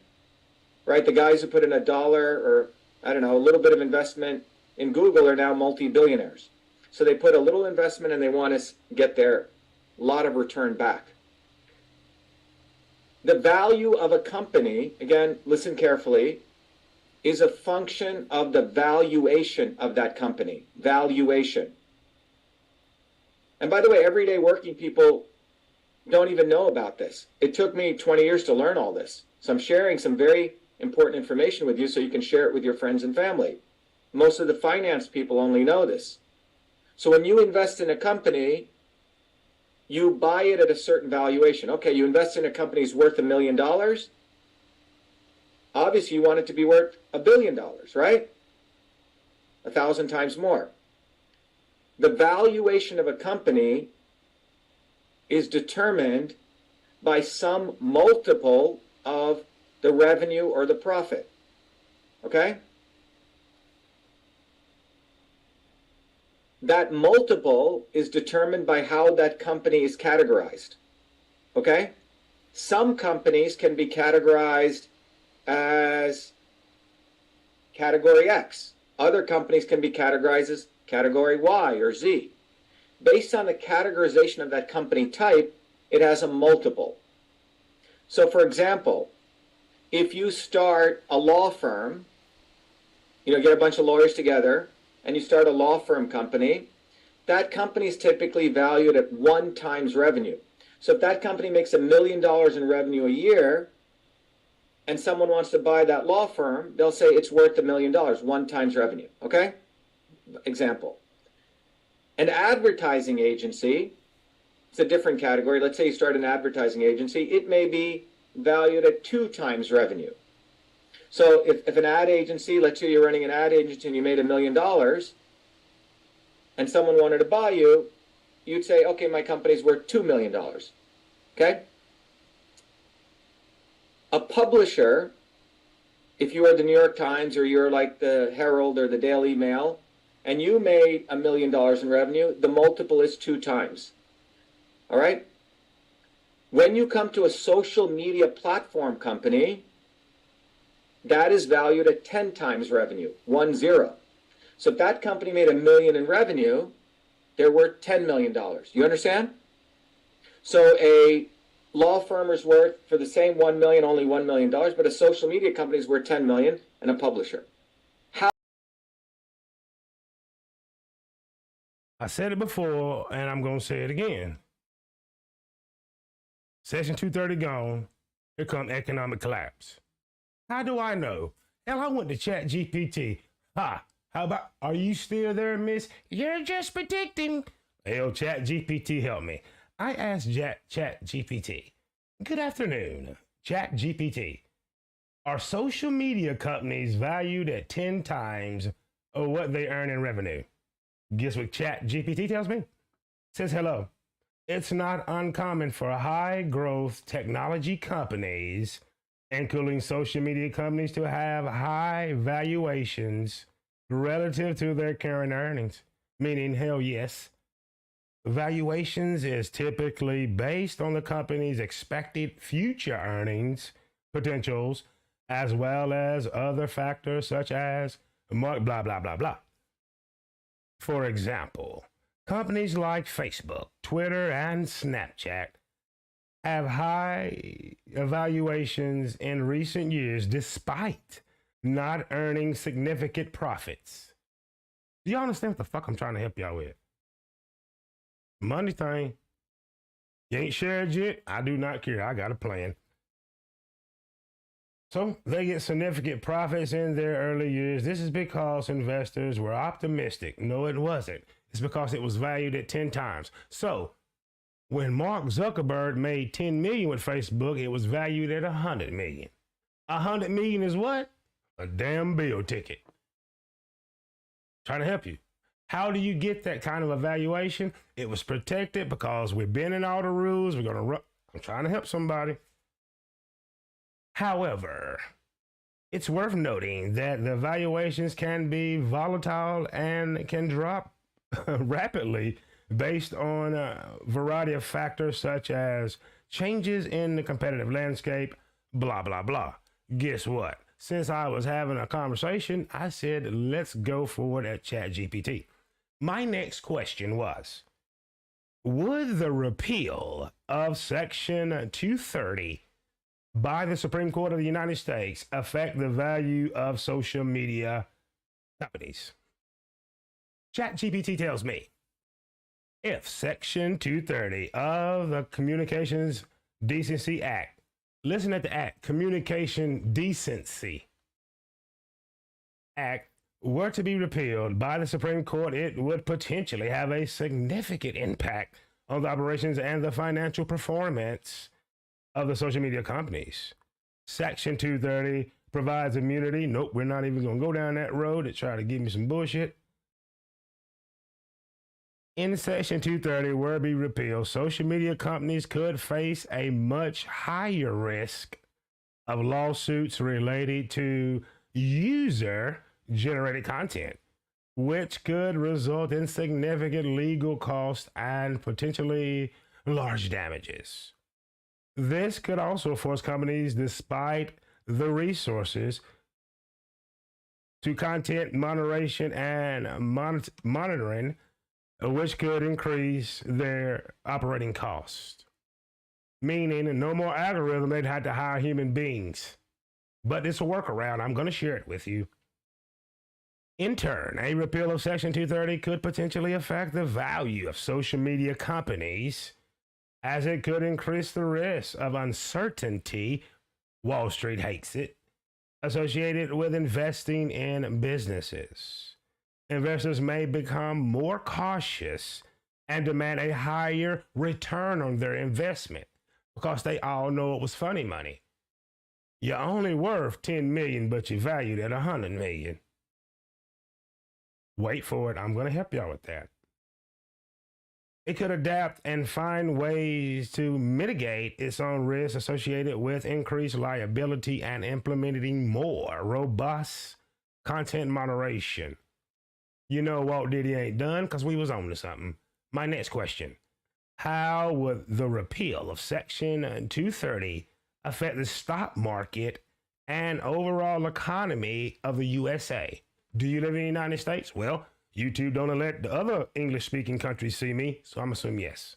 Right, the guys who put in $1 or, I don't know, a little bit of investment in Google are now multi-billionaires. So they put a little investment and they want to get their lot of return back. The value of a company, again, listen carefully, is a function of the valuation of that company. Valuation. And by the way, everyday working people don't even know about this. It took me 20 years to learn all this. So I'm sharing some very important information with you so you can share it with your friends and family. Most of the finance people only know this. So when you invest in a company, you buy it at a certain valuation. Okay, you invest in a company that's worth $1 million. Obviously, you want it to be worth $1 billion, right? 1,000 times more. The valuation of a company is determined by some multiple of the revenue or the profit. Okay? That multiple is determined by how that company is categorized. Okay? Some companies can be categorized as category X. Other companies can be categorized as category Y or Z. Based on the categorization of that company type, it has a multiple. So for example, if you start a law firm, get a bunch of lawyers together and you start a law firm company, that company is typically valued at 1 times revenue. So if that company makes $1 million in revenue a year and someone wants to buy that law firm, they'll say it's worth $1 million, 1 times revenue, okay? Example. An advertising agency, it's a different category. Let's say you start an advertising agency. It may be valued at 2 times revenue. So if an ad agency, let's say you're running an ad agency and you made $1 million and someone wanted to buy you, you'd say, okay, my company's worth $2 million. Okay? A publisher, if you are the New York Times or you're like the Herald or the Daily Mail, and you made $1 million in revenue, the multiple is 2 times. All right? When you come to a social media platform company, that is valued at 10 times revenue, 10. So if that company made $1 million in revenue, they're worth $10 million. You understand? So a law firm is worth, for the same $1 million, only $1 million, but a social media company is worth $10 million, and a publisher. I said it before, and I'm going to say it again. Section 230 gone. Here come economic collapse. How do I know? Hell, I went to Chat GPT. Ha! How about, are you still there, miss? You're just predicting. Hell, Chat GPT, help me. I asked Chat GPT, good afternoon, Chat GPT. Are social media companies valued at 10 times of what they earn in revenue? Guess what Chat GPT tells me? It says, hello. It's not uncommon for high growth technology companies, including social media companies, to have high valuations relative to their current earnings. Meaning, hell yes. Valuations is typically based on the company's expected future earnings potentials, as well as other factors such as blah, blah, blah, blah. For example, companies like Facebook, Twitter, and Snapchat have high valuations in recent years despite not earning significant profits. Do you understand what the fuck I'm trying to help y'all with? Money thing. You ain't shared yet? I do not care. I got a plan. So they get significant profits in their early years. This is because investors were optimistic. No, it wasn't. It's because it was valued at 10 times. So when Mark Zuckerberg made 10 million with Facebook, it was valued at 100 million. 100 million is what? A damn bill ticket. Trying to help you. How do you get that kind of evaluation? It was protected because we're bending all the rules. We're going to run. I'm trying to help somebody. However, it's worth noting that the valuations can be volatile and can drop rapidly based on a variety of factors such as changes in the competitive landscape, blah, blah, blah. Guess what? Since I was having a conversation, I said, let's go forward at ChatGPT. My next question was, would the repeal of Section 230 by the Supreme Court of the United States affect the value of social media companies? ChatGPT tells me, if Section 230 of the Communications Decency Act, listen at the act, Communication Decency Act, were to be repealed by the Supreme Court, it would potentially have a significant impact on the operations and the financial performance of the social media companies. Section 230 provides immunity. Nope, we're not even going to go down that road to try to give me some bullshit. In Section 230, were to be repealed, social media companies could face a much higher risk of lawsuits related to user-generated content, which could result in significant legal costs and potentially large damages. This could also force companies, despite the resources to content moderation and monitoring, which could increase their operating costs. Meaning no more algorithm, they'd have to hire human beings. But it's a workaround. I'm going to share it with you. In turn, a repeal of Section 230 could potentially affect the value of social media companies, as it could increase the risk of uncertainty, Wall Street hates it, associated with investing in businesses. Investors may become more cautious and demand a higher return on their investment because they all know it was funny money. You're only worth 10 million, but you're valued at 100 million. Wait for it. I'm going to help y'all with that. It could adapt and find ways to mitigate its own risks associated with increased liability and implementing more robust content moderation. You know Walt Diddy ain't done because we was on to something. My next question. How would the repeal of Section 230 affect the stock market and overall economy of the USA? Do you live in the United States? Well, YouTube don't let the other English-speaking countries see me, so I'm assuming yes.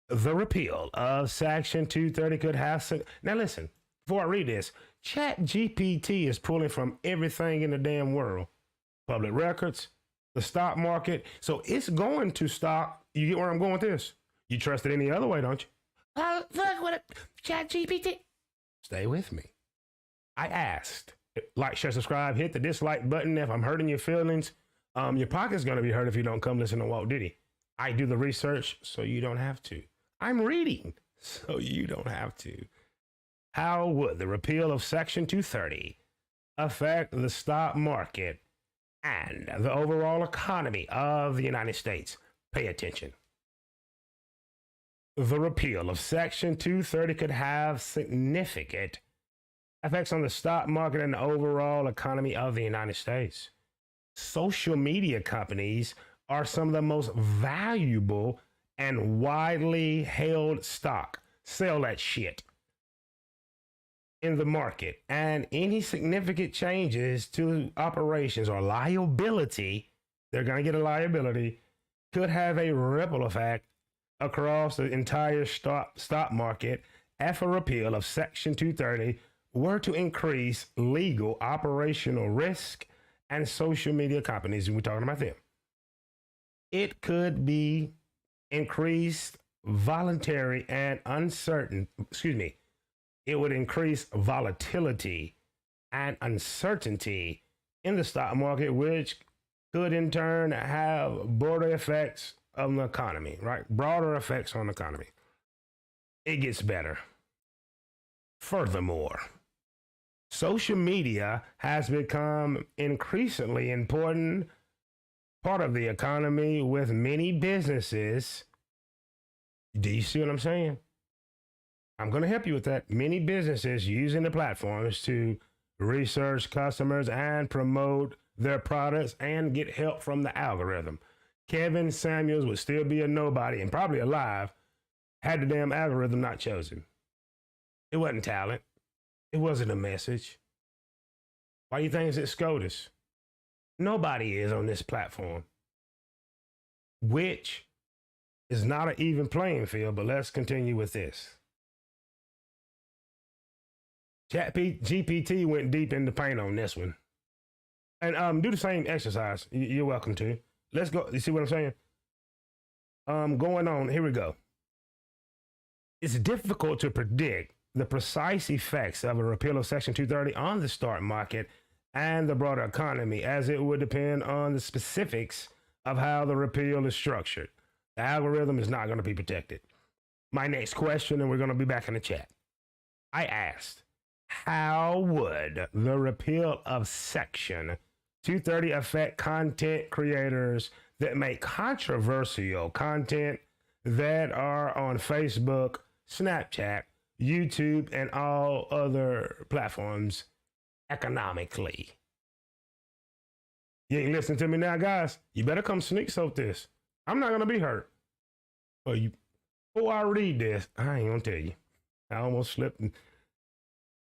The repeal of Section 230 could have... Now listen, before I read this, ChatGPT is pulling from everything in the damn world. Public records, the stock market. So it's going to stop. You get where I'm going with this? You trust it any other way, don't you? Oh, look what ChatGPT. Stay with me. I asked. Like, share, subscribe, hit the dislike button if I'm hurting your feelings. Your pocket's going to be hurt if you don't come listen to Walt Diddy. I do the research so you don't have to. I'm reading so you don't have to. How would the repeal of Section 230 affect the stock market and the overall economy of the United States? Pay attention. The repeal of Section 230 could have significant effects on the stock market and the overall economy of the United States. Social media companies are some of the most valuable and widely held stock. Sell that shit in the market, and any significant changes to operations or liability, they're going to get a liability, could have a ripple effect across the entire stock market if a repeal of Section 230 were to increase legal operational risk and social media companies, and we're talking about them. It could be increased voluntary and uncertain, it would increase volatility and uncertainty in the stock market, which could in turn have broader effects on the economy, right? Broader effects on the economy. It gets better. Furthermore, social media has become increasingly important part of the economy, with many businesses. Do you see what I'm saying? I'm going to help you with that. Many businesses using the platforms to research customers and promote their products and get help from the algorithm. Kevin Samuels would still be a nobody and probably alive had the damn algorithm not chosen. It wasn't talent. It wasn't a message. Why do you think it's SCOTUS? Nobody is on this platform, which is not an even playing field, but let's continue with this. ChatGPT went deep in the paint on this one. And do the same exercise. You're welcome to. Let's go. You see what I'm saying? Going on, here we go. It's difficult to predict the precise effects of a repeal of Section 230 on the stock market and the broader economy, as it would depend on the specifics of how the repeal is structured. The algorithm is not going to be protected. My next question, and we're going to be back in the chat. I asked, how would the repeal of Section 230 affect content creators that make controversial content that are on Facebook, Snapchat, YouTube, and all other platforms economically? You ain't listening to me now, guys. You better come sneak soak this. I'm not going to be hurt. Before I read this, I ain't going to tell you. I almost slipped.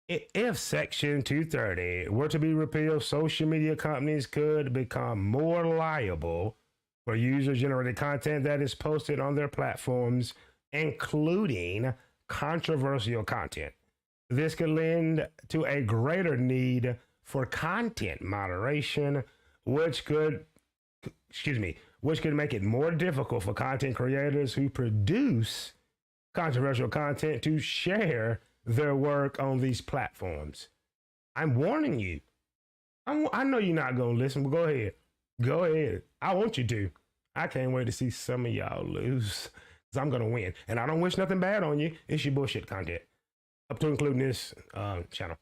If Section 230 were to be repealed, social media companies could become more liable for user-generated content that is posted on their platforms, including controversial content. This could lend to a greater need for content moderation, which could make it more difficult for content creators who produce controversial content to share their work on these platforms. I'm warning you. I know you're not going to listen, but go ahead. Go ahead. I want you to. I can't wait to see some of y'all lose, because I'm going to win. And I don't wish nothing bad on you. It's your bullshit content, up to including this channel.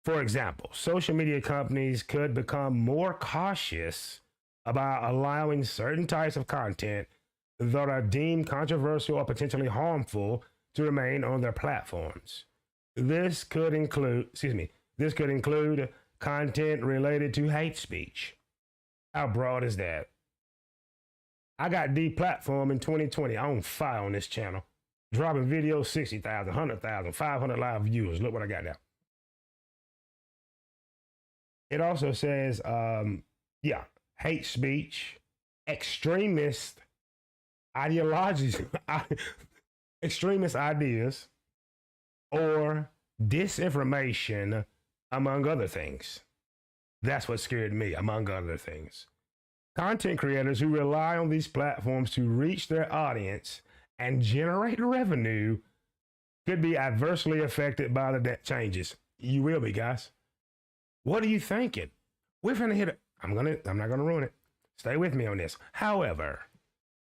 For example, social media companies could become more cautious about allowing certain types of content that are deemed controversial or potentially harmful to remain on their platforms. This could include content related to hate speech. How broad is that? I got deplatformed in 2020. I'm on fire on this channel. Dropping videos, 60,000, 100,000, 500 live viewers. Look what I got now. It also says, hate speech, extremist ideologies, extremist ideas, or disinformation, among other things. That's what scared me, among other things. Content creators who rely on these platforms to reach their audience and generate revenue could be adversely affected by the changes. You will be, guys. What are you thinking? We're finna hit it. I'm not gonna ruin it. Stay with me on this. However,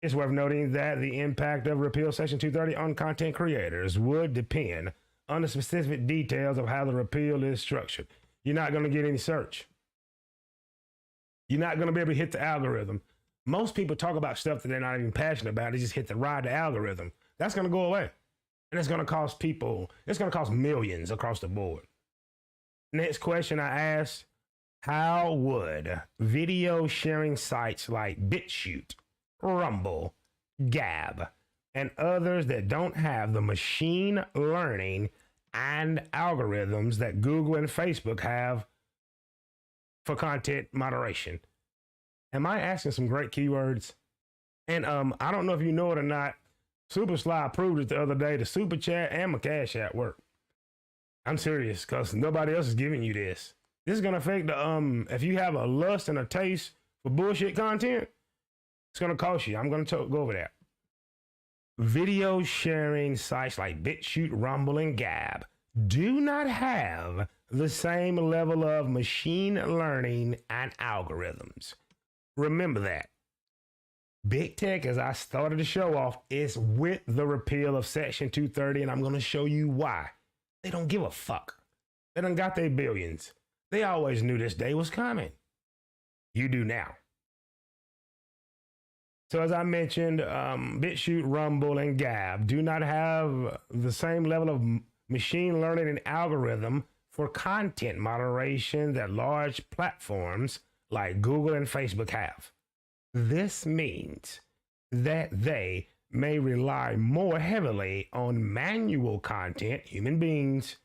it's worth noting that the impact of repeal Section 230 on content creators would depend on the specific details of how the repeal is structured. You're not gonna get any search. You're not gonna be able to hit the algorithm. Most people talk about stuff that they're not even passionate about. They just hit the ride the algorithm. That's gonna go away. And it's gonna cost people, it's gonna cost millions across the board. Next question I asked, how would video sharing sites like BitChute, Rumble, Gab, and others that don't have the machine learning and algorithms that Google and Facebook have for content moderation? Am I asking some great keywords? And I don't know if you know it or not, Super Sly approved it the other day. The Super Chat and my Cash App work. I'm serious, because nobody else is giving you this. This is going to affect the, if you have a lust and a taste for bullshit content, it's going to cost you. I'm going to go over that. Video sharing sites like BitChute, Rumble, and Gab do not have the same level of machine learning and algorithms. Remember that. Big tech, as I started to show off, is with the repeal of Section 230, and I'm going to show you why. They don't give a fuck. They done got their billions. They always knew this day was coming. You do now. So as I mentioned, BitChute, Rumble, and Gab do not have the same level of machine learning and algorithm for content moderation that large platforms like Google and Facebook have. This means that they may rely more heavily on manual content, human beings,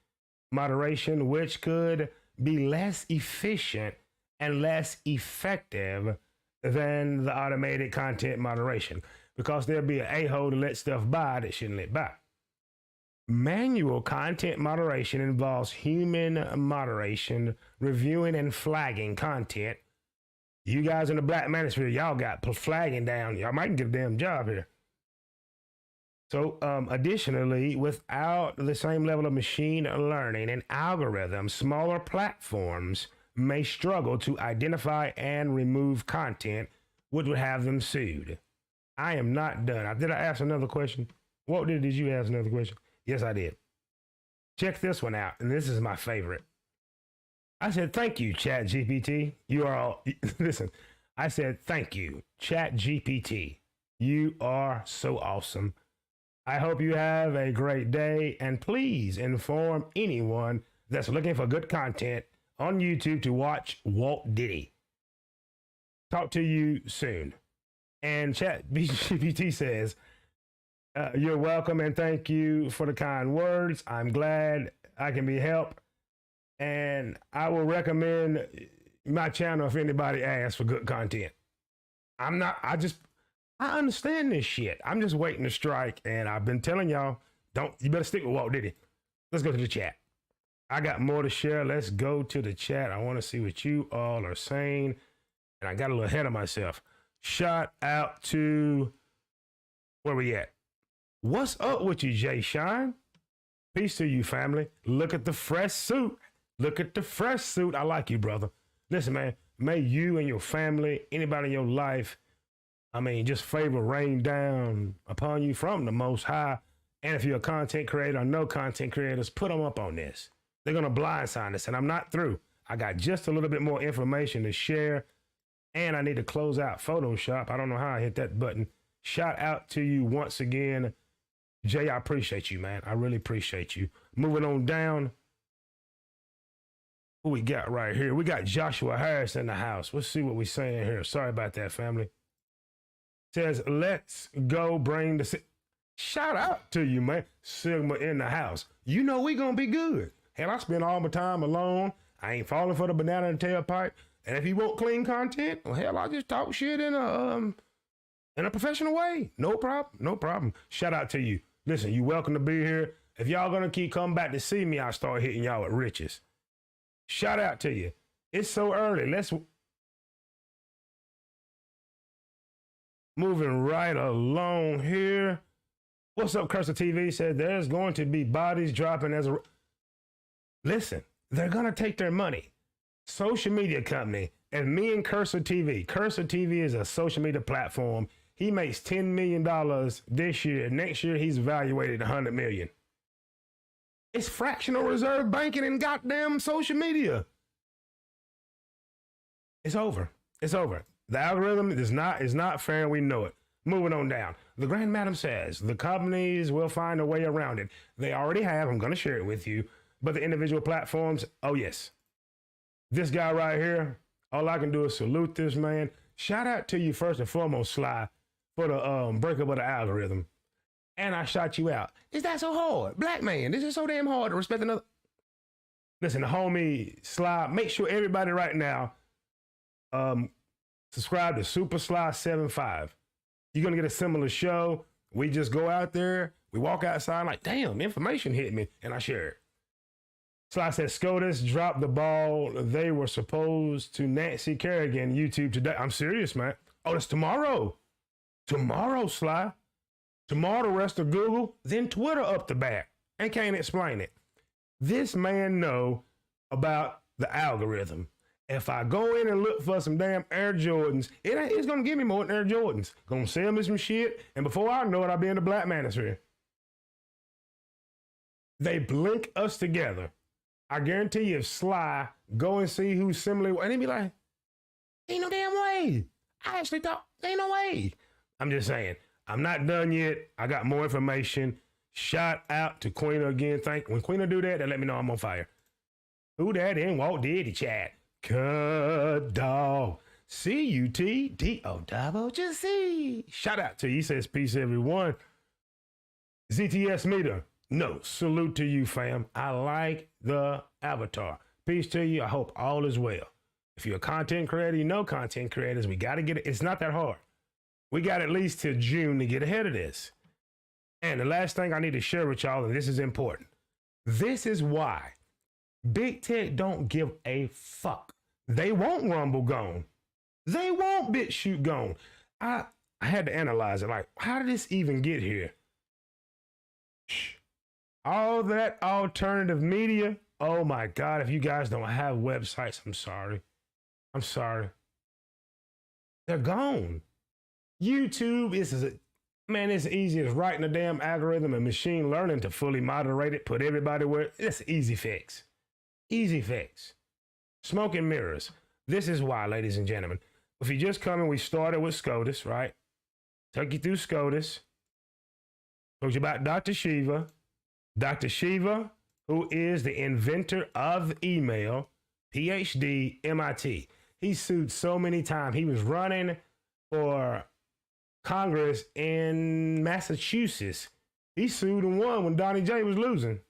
moderation, which could be less efficient and less effective than the automated content moderation, because there'll be an a-hole to let stuff by that shouldn't let by. Manual content moderation involves human moderation, reviewing and flagging content. You guys in the Black Manosphere, y'all got flagging down. Y'all might get a damn job here. So additionally, without the same level of machine learning and algorithms, smaller platforms may struggle to identify and remove content, which would have them sued. I am not done. Did I ask another question? Walt, did you ask another question? Yes, I did. Check this one out, and this is my favorite. I said, thank you, ChatGPT. You are all, listen, I said, thank you, ChatGPT. You are so awesome. I hope you have a great day, and please inform anyone that's looking for good content on YouTube to watch Walt Diddy. Talk to you soon. And ChatGPT says, you're welcome and thank you for the kind words. I'm glad I can be helped, and I will recommend my channel if anybody asks for good content. I understand this shit. I'm just waiting to strike, and I've been telling y'all, you better stick with Walt Diddy. Let's go to the chat. I got more to share. Let's go to the chat. I want to see what you all are saying, and I got a little ahead of myself. Shout out to, where we at? What's up with you, Jay Shine? Peace to you, family. Look at the fresh suit. Look at the fresh suit. I like you, brother. Listen, man, may you and your family, anybody in your life, just favor rain down upon you from the Most High. And if you're a content creator or no content creators, put them up on this. They're going to blindside us, and I'm not through. I got just a little bit more information to share, and I need to close out Photoshop. I don't know how I hit that button. Shout out to you once again. Jay, I appreciate you, man. I really appreciate you. Moving on down. Who we got right here? We got Joshua Harris in the house. Let's see what we're saying here. Sorry about that, family. Says, let's go bring the... Shout out to you, man. Sigma in the house. You know we gonna be good. Hell, I spend all my time alone. I ain't falling for the banana and tailpipe. And if you want clean content, well, hell, I'll just talk shit in a professional way. No problem. No problem. Shout out to you. Listen, you welcome to be here. If y'all gonna keep coming back to see me, I'll start hitting y'all with riches. Shout out to you. It's so early. Let's moving right along here. What's up, Cursor TV? Said there's going to be bodies dropping as a... Listen, they're gonna take their money. Social media company, and me and Cursor TV. Cursor TV is a social media platform. He makes $10 million this year. Next year, he's evaluated $100 million. It's fractional reserve banking and goddamn social media. It's over. It's over. The algorithm is not fair, and we know it. Moving on down. The Grand Madam says the companies will find a way around it. They already have. I'm going to share it with you. But the individual platforms, oh yes. This guy right here, all I can do is salute this man. Shout out to you first and foremost, Sly, for the breakup of the algorithm. And I shot you out. Is that so hard? Black man, this is so damn hard to respect another. Listen, the homie Sly, make sure everybody right now subscribe to Super Sly 75. You're gonna get a similar show. We just go out there, we walk outside like, damn, information hit me, and I share it. Sly said SCOTUS dropped the ball. They were supposed to Nancy Kerrigan YouTube today. I'm serious, man. Oh, that's tomorrow. Tomorrow, Sly. Tomorrow, the rest of Google, then Twitter up the back. And can't explain it. This man know about the algorithm. If I go in and look for some damn Air Jordans, it's going to give me more than Air Jordans. Going to sell me some shit, and before I know it, I'll be in the Black Manosphere. They blink us together. I guarantee you, if Sly go and see who's similar, and he'd be like, ain't no damn way. I actually thought, ain't no way. I'm just saying, I'm not done yet. I got more information. Shout out to Queena again. When Queena do that, they let me know I'm on fire. Who that in Walt Diddy chat? Cut dog. C-U-T-D-O-double just C. Shout out to you. He says, peace, everyone. ZTS meter. No, salute to you, fam. I like the avatar. Peace to you. I hope all is well. If you're a content creator, you know content creators, we got to get it. It's not that hard. We got at least till June to get ahead of this. And the last thing I need to share with y'all, and this is important. This is why Big Tech don't give a fuck. They want Rumble gone. They want BitChute gone. I had to analyze it. Like, how did this even get here? All that alternative media. Oh my God, if you guys don't have websites, I'm sorry. I'm sorry. They're gone. YouTube is, man, it's easy as writing a damn algorithm and machine learning to fully moderate it, put everybody where, it's easy fix. Easy fix. Smoke and mirrors. This is why, ladies and gentlemen. If you just come in, we started with SCOTUS, right? Took you through SCOTUS. Told you about Dr. Shiva. Dr. Shiva, who is the inventor of email, PhD, MIT. He sued so many times. He was running for Congress in Massachusetts. He sued and won when Donnie J was losing.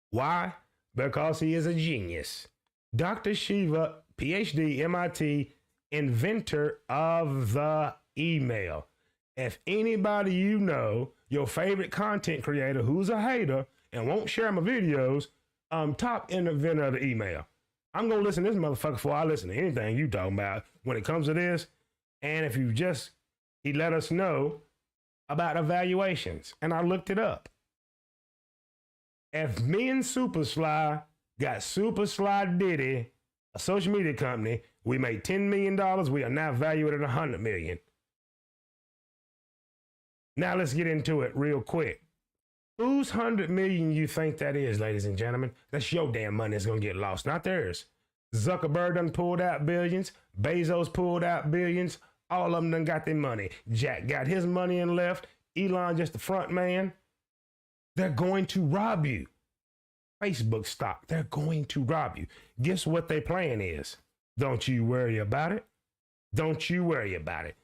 Why? Because he is a genius. Dr. Shiva, PhD, MIT, inventor of the email. If anybody you know, your favorite content creator who's a hater and won't share my videos, top inventor of the email. I'm going to listen to this motherfucker before I listen to anything you talking about when it comes to this. And if you just, he let us know about evaluations. And I looked it up. If me and Super Sly got Super Sly Diddy, a social media company, we made $10 million. We are now valued at $100 million. Now let's get into it real quick. Whose $100 million you think that is, ladies and gentlemen? That's your damn money that's going to get lost, not theirs. Zuckerberg done pulled out billions. Bezos pulled out billions. All of them done got their money. Jack got his money and left. Elon just the front man. They're going to rob you. Facebook stock, they're going to rob you. Guess what their plan is? Don't you worry about it. Don't you worry about it.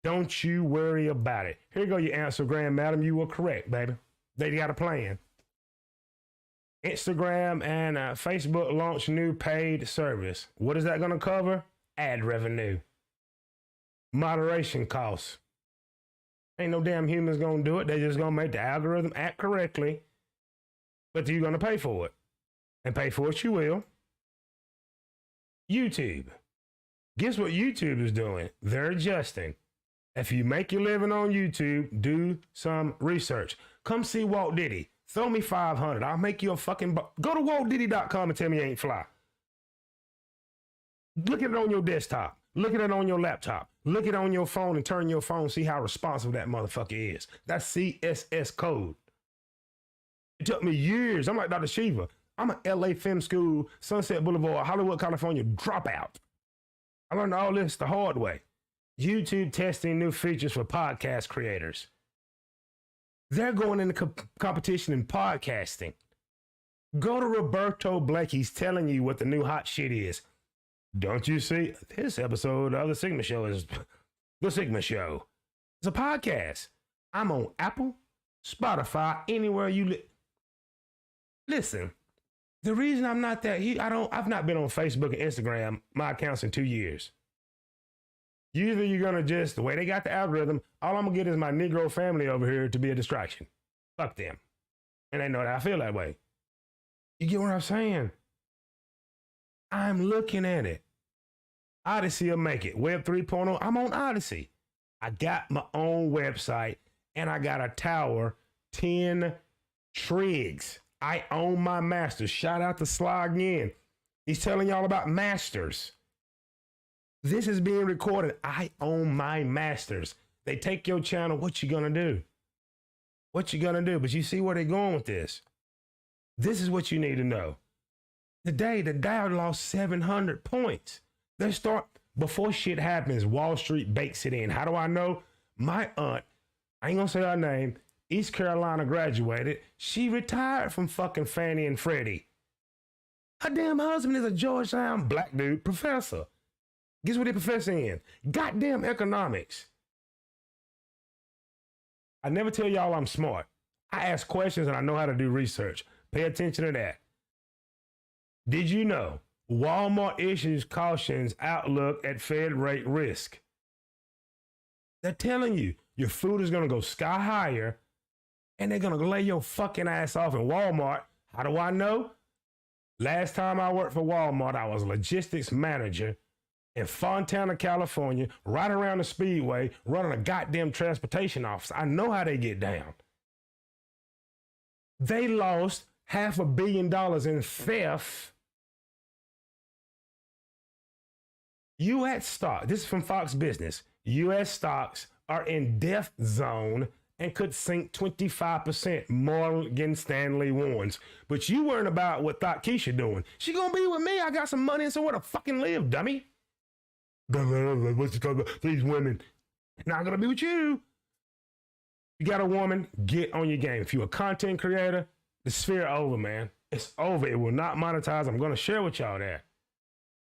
Don't you worry about it. Here go your answer, Grand Madam. You were correct, baby. They got a plan. Instagram and Facebook launch new paid service. What is that going to cover? Ad revenue. Moderation costs. Ain't no damn humans going to do it. They're just going to make the algorithm act correctly. But you're going to pay for it. And pay for it you will. YouTube. Guess what YouTube is doing? They're adjusting. If you make your living on YouTube, do some research. Come see Walt Diddy. Throw me $500. I'll make you a fucking... Go to waltdiddy.com and tell me you ain't fly. Look at it on your desktop. Look at it on your laptop. Look at it on your phone and turn your phone. See how responsive that motherfucker is. That's CSS code. It took me years. I'm like Dr. Shiva. I'm an LA Film School, Sunset Boulevard, Hollywood, California dropout. I learned all this the hard way. YouTube testing new features for podcast creators. They're going into competition in podcasting. Go to Roberto Blake. He's telling you what the new hot shit is. Don't you see? This episode of The Sigma Show is The Sigma Show. It's a podcast. I'm on Apple, Spotify, anywhere you listen. The reason I'm not that I've not been on Facebook and Instagram, my accounts in 2 years. Usually you're going to just, the way they got the algorithm, all I'm going to get is my Negro family over here to be a distraction. Fuck them. And they know that I feel that way. You get what I'm saying? I'm looking at it. Odyssey will make it. Web 3.0, I'm on Odyssey. I got my own website and I got a tower, 10 trigs. I own my masters. Shout out to Sly again. He's telling y'all about masters. This is being recorded. I own my masters. They take your channel. What you gonna do? What you gonna do? But you see where they're going with this. This is what you need to know. Today, the Dow lost 700 points. They start, before shit happens, Wall Street bakes it in. How do I know? My aunt, I ain't gonna say her name, East Carolina graduated. She retired from fucking Fannie and Freddie. Her damn husband is a Georgetown black dude professor. Guess what they professor in? Goddamn economics. I never tell y'all I'm smart. I ask questions and I know how to do research. Pay attention to that. Did you know Walmart issues cautions outlook at Fed rate risk? They're telling you your food is going to go sky higher and they're going to lay your fucking ass off in Walmart. How do I know? Last time I worked for Walmart, I was a logistics manager in Fontana, California, right around the Speedway, running a goddamn transportation office. I know how they get down. They lost $500 million in theft. U.S. stock, this is from Fox Business. U.S. stocks are in death zone and could sink 25%, Morgan Stanley warns. But you weren't about what thought Keisha doing. She gonna be with me. I got some money and somewhere to fucking live, dummy. What's it called? These women not gonna be with you. You got a woman, get on your game. If you're a content creator, the sphere over, man. It's over. It will not monetize. I'm gonna share with y'all that.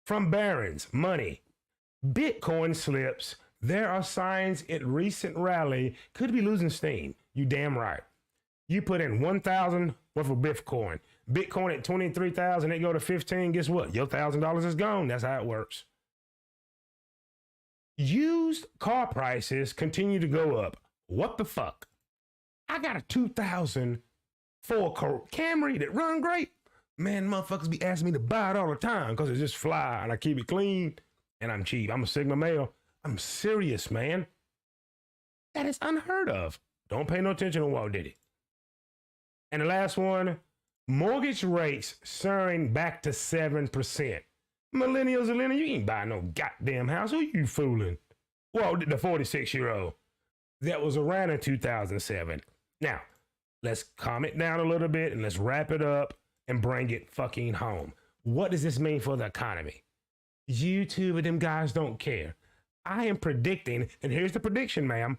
From Barron's, money. Bitcoin slips. There are signs it recent rally could be losing steam. You damn right. You put in 1,000 worth of Bitcoin. Bitcoin at 23,000, it go to 15. Guess what? Your $1,000 is gone. That's how it works. Used car prices continue to go up. What the fuck? I got a 2004 Camry that run great. Man, motherfuckers be asking me to buy it all the time because it just fly and I keep it clean and I'm cheap. I'm a Sigma male. I'm serious, man. That is unheard of. Don't pay no attention to Walt Diddy. And the last one, mortgage rates soaring back to 7%. Millennials, you ain't buying no goddamn house. Who you fooling? Well, the 46-year-old that was around in 2007. Now, let's calm it down a little bit and let's wrap it up and bring it fucking home. What does this mean for the economy? YouTube and them guys don't care. I am predicting, and here's the prediction, ma'am.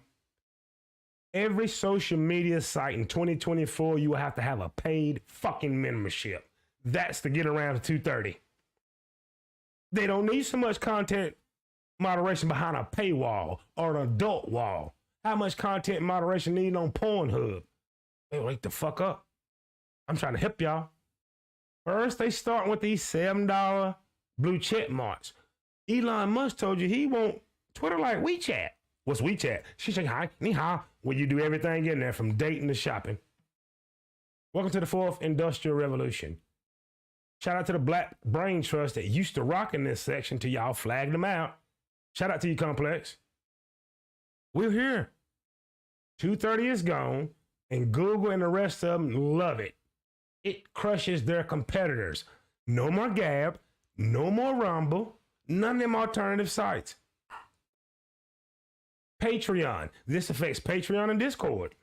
Every social media site in 2024, you will have to have a paid fucking membership. That's to get around to 230. They don't need so much content moderation behind a paywall or an adult wall. How much content moderation need on Pornhub? They wake the fuck up. I'm trying to help y'all. First, they start with these $7 blue check marks. Elon Musk told you he want Twitter like WeChat. What's WeChat? She say hi, ni hao, where you do everything in there from dating to shopping. Welcome to the fourth industrial revolution. Shout out to the Black Brain Trust that used to rock in this section till y'all flagged them out. Shout out to you, Complex. We're here. 230 is gone, and Google and the rest of them love it. It crushes their competitors. No more Gab, no more Rumble, none of them alternative sites. Patreon. This affects Patreon and Discord.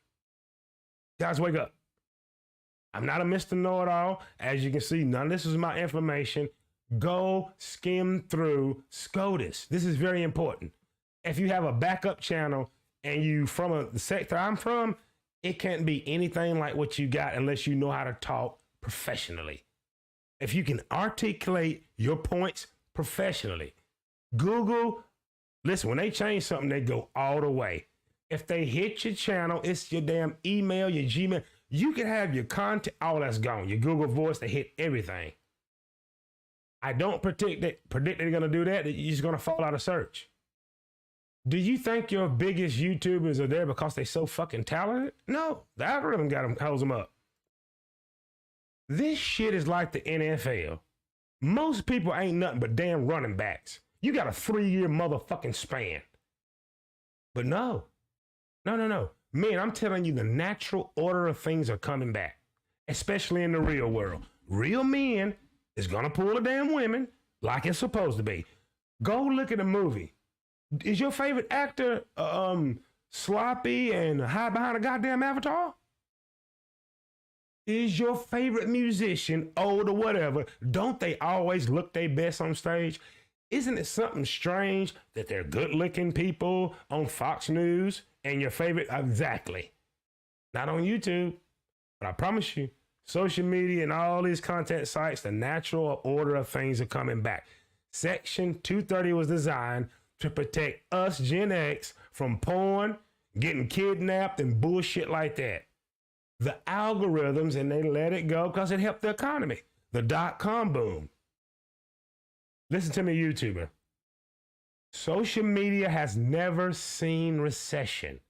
Guys, wake up. I'm not a Mr. Know-It-All. As you can see, none of this is my information. Go skim through SCOTUS. This is very important. If you have a backup channel and you from the sector I'm from, it can't be anything like what you got unless you know how to talk professionally. If you can articulate your points professionally. Google, listen, when they change something, they go all the way. If they hit your channel, it's your damn email, your Gmail. You can have your content, all that's gone. Your Google Voice, they hit everything. I don't predict they're going to do that. You're just going to fall out of search. Do you think your biggest YouTubers are there because they're so fucking talented? No, the algorithm holds them up. This shit is like the NFL. Most people ain't nothing but damn running backs. You got a 3-year motherfucking span. But no. Man, I'm telling you, the natural order of things are coming back, especially in the real world. Real men is going to pull the damn women like it's supposed to be. Go look at a movie. Is your favorite actor sloppy and hide behind a goddamn avatar? Is your favorite musician old or whatever? Don't they always look their best on stage? Isn't it something strange that they're good-looking people on Fox News and your favorite? Exactly. Not on YouTube, but I promise you, social media and all these content sites, the natural order of things are coming back. Section 230 was designed to protect us Gen X from porn, getting kidnapped, and bullshit like that. The algorithms, and they let it go because it helped the economy. The .com boom. Listen to me, YouTuber. Social media has never seen recession.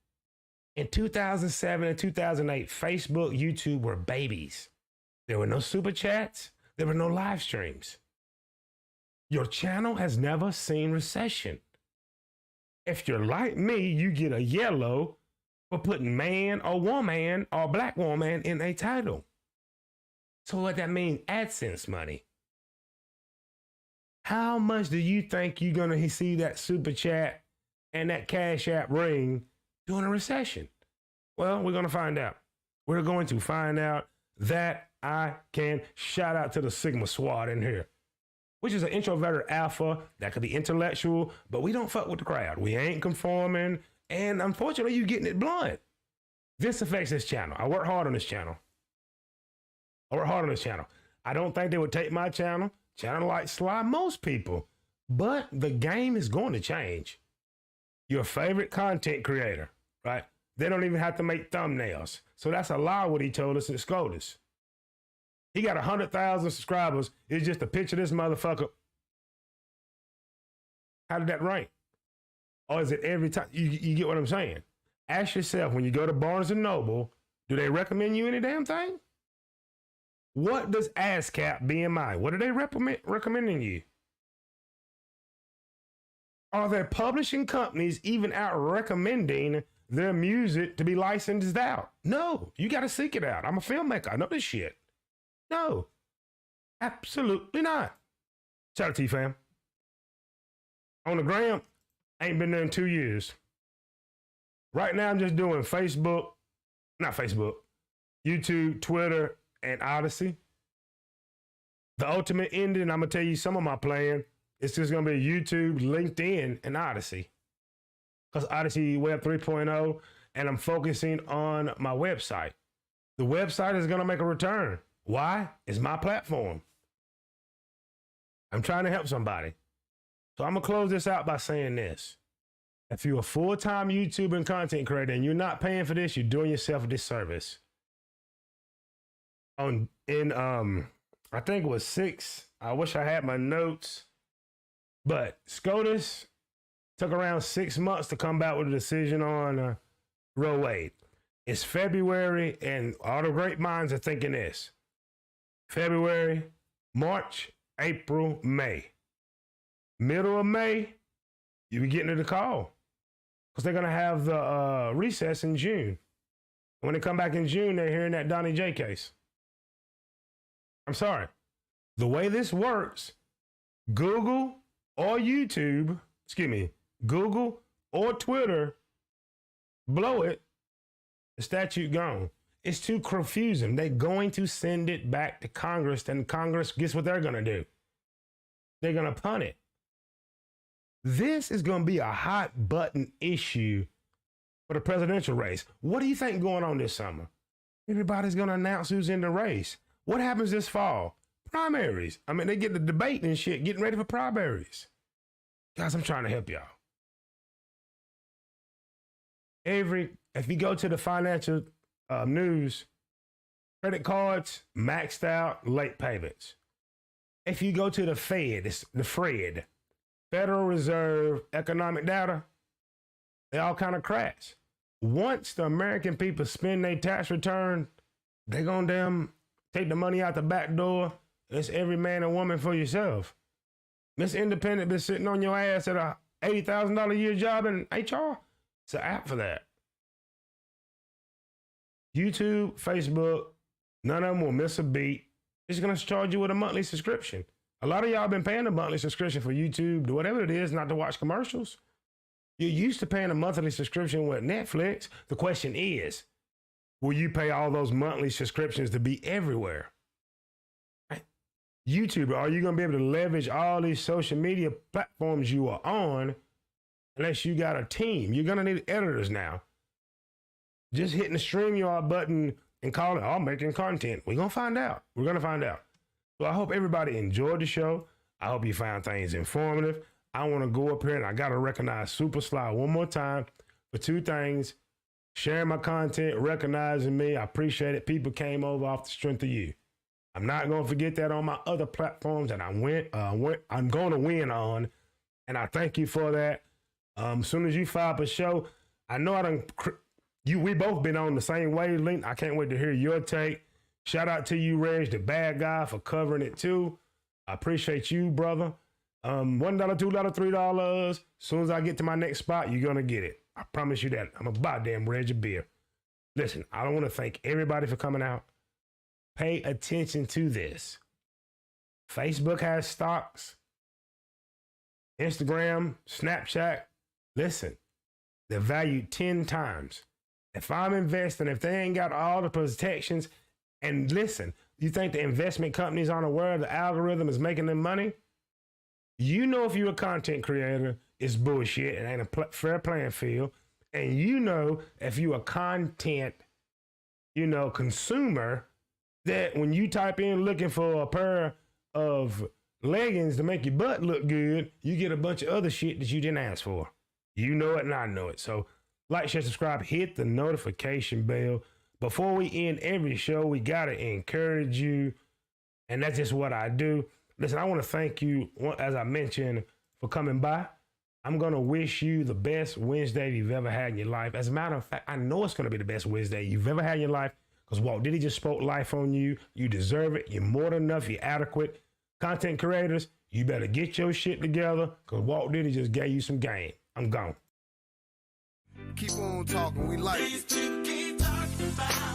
In 2007 and 2008, Facebook, YouTube were babies. There were no super chats. There were no live streams. Your channel has never seen recession. If you're like me, you get a yellow for putting man or woman or black woman in a title. So what that means, AdSense money. How much do you think you're going to see that super chat and that Cash App ring during a recession? Well, we're going to find out. We're going to find out that I can. Shout out to the Sigma SWAT in here, which is an introverted alpha that could be intellectual, but we don't fuck with the crowd. We ain't conforming, and unfortunately, you're getting it blunt. This affects this channel. I work hard on this channel. I don't think they would take my channel like Sly, most people, but the game is going to change. Your favorite content creator, right? They don't even have to make thumbnails. So that's a lie what he told us at SCOTUS. He got 100,000 subscribers. It's just a picture of this motherfucker. How did that rank? Or is it every time? You get what I'm saying? Ask yourself, when you go to Barnes & Noble, do they recommend you any damn thing? What does ASCAP BMI? What are they recommending you? Are there publishing companies even out recommending their music to be licensed out? No, you got to seek it out. I'm a filmmaker. I know this shit. No, absolutely not. Shout out to you, fam. On the gram, ain't been there in 2 years. Right now, I'm just doing YouTube, Twitter, and Odyssey. The ultimate ending, I'm going to tell you some of my plan. It's just going to be YouTube, LinkedIn, and Odyssey. Because Odyssey Web 3.0, and I'm focusing on my website. The website is going to make a return. Why? It's my platform. I'm trying to help somebody. So I'm going to close this out by saying this. If you're a full-time YouTuber and content creator and you're not paying for this, you're doing yourself a disservice. In I think it was 6. I wish I had my notes. But SCOTUS took around 6 months to come back with a decision on Roe Wade. It's February, and all the great minds are thinking this. February, March, April, May. Middle of May, you be getting to the call. Because they're going to have the recess in June. When they come back in June, they're hearing that Donnie J case. I'm sorry. The way this works, Google or YouTube, Google or Twitter, blow it, the statute gone. It's too confusing. They're going to send it back to Congress, and Congress, guess what they're going to do? They're going to punt it. This is going to be a hot button issue for the presidential race. What do you think going on this summer? Everybody's going to announce who's in the race. What happens this fall? Primaries. I mean, they get the debate and shit, getting ready for primaries. Guys, I'm trying to help y'all. If you go to the financial news, credit cards, maxed out, late payments. If you go to the Fed, it's the FRED, Federal Reserve Economic Data, they all kind of crash. Once the American people spend their tax return, they're going to damn take the money out the back door. It's every man and woman for yourself. Miss Independent been sitting on your ass at a $80,000 a year job in HR. It's an app for that. YouTube, Facebook, none of them will miss a beat. It's going to charge you with a monthly subscription. A lot of y'all been paying a monthly subscription for YouTube, whatever it is, not to watch commercials. You're used to paying a monthly subscription with Netflix. The question is, will you pay all those monthly subscriptions to be everywhere? Right? YouTube, are you going to be able to leverage all these social media platforms you are on unless you got a team? You're going to need editors now. Just hitting the StreamYard button and calling, I'm making content. We're going to find out. We're going to find out. So I hope everybody enjoyed the show. I hope you found things informative. I want to go up here and I got to recognize Super Sly one more time for 2 things. Sharing my content, recognizing me. I appreciate it. People came over off the strength of you. I'm not going to forget that on my other platforms that I'm going to win on. And I thank you for that. As soon as you fire up a show, I know we both been on the same wavelength. I can't wait to hear your take. Shout out to you, Reg, the bad guy, for covering it too. I appreciate you, brother. $1, $2, $3. As soon as I get to my next spot, you're going to get it. I promise you that. I'm going to buy damn Reg a beer. Listen, I want to thank everybody for coming out. Pay attention to this. Facebook has stocks. Instagram, Snapchat. Listen, they're valued 10 times. If I'm investing, if they ain't got all the protections, and listen, you think the investment companies aren't aware the algorithm is making them money? You know, if you're a content creator, it's bullshit. It ain't a fair playing field. And you know, if you're a content, consumer, that when you type in looking for a pair of leggings to make your butt look good, you get a bunch of other shit that you didn't ask for. You know it and I know it. So like, share, subscribe, hit the notification bell. Before we end every show, we got to encourage you. And that's just what I do. Listen, I want to thank you, as I mentioned, for coming by. I'm going to wish you the best Wednesday you've ever had in your life. As a matter of fact, I know it's going to be the best Wednesday you've ever had in your life because Walt Diddy just spoke life on you. You deserve it. You're more than enough. You're adequate. Content creators, you better get your shit together because Walt Diddy just gave you some game. I'm gone. Keep on talking, we like it. Keep talking about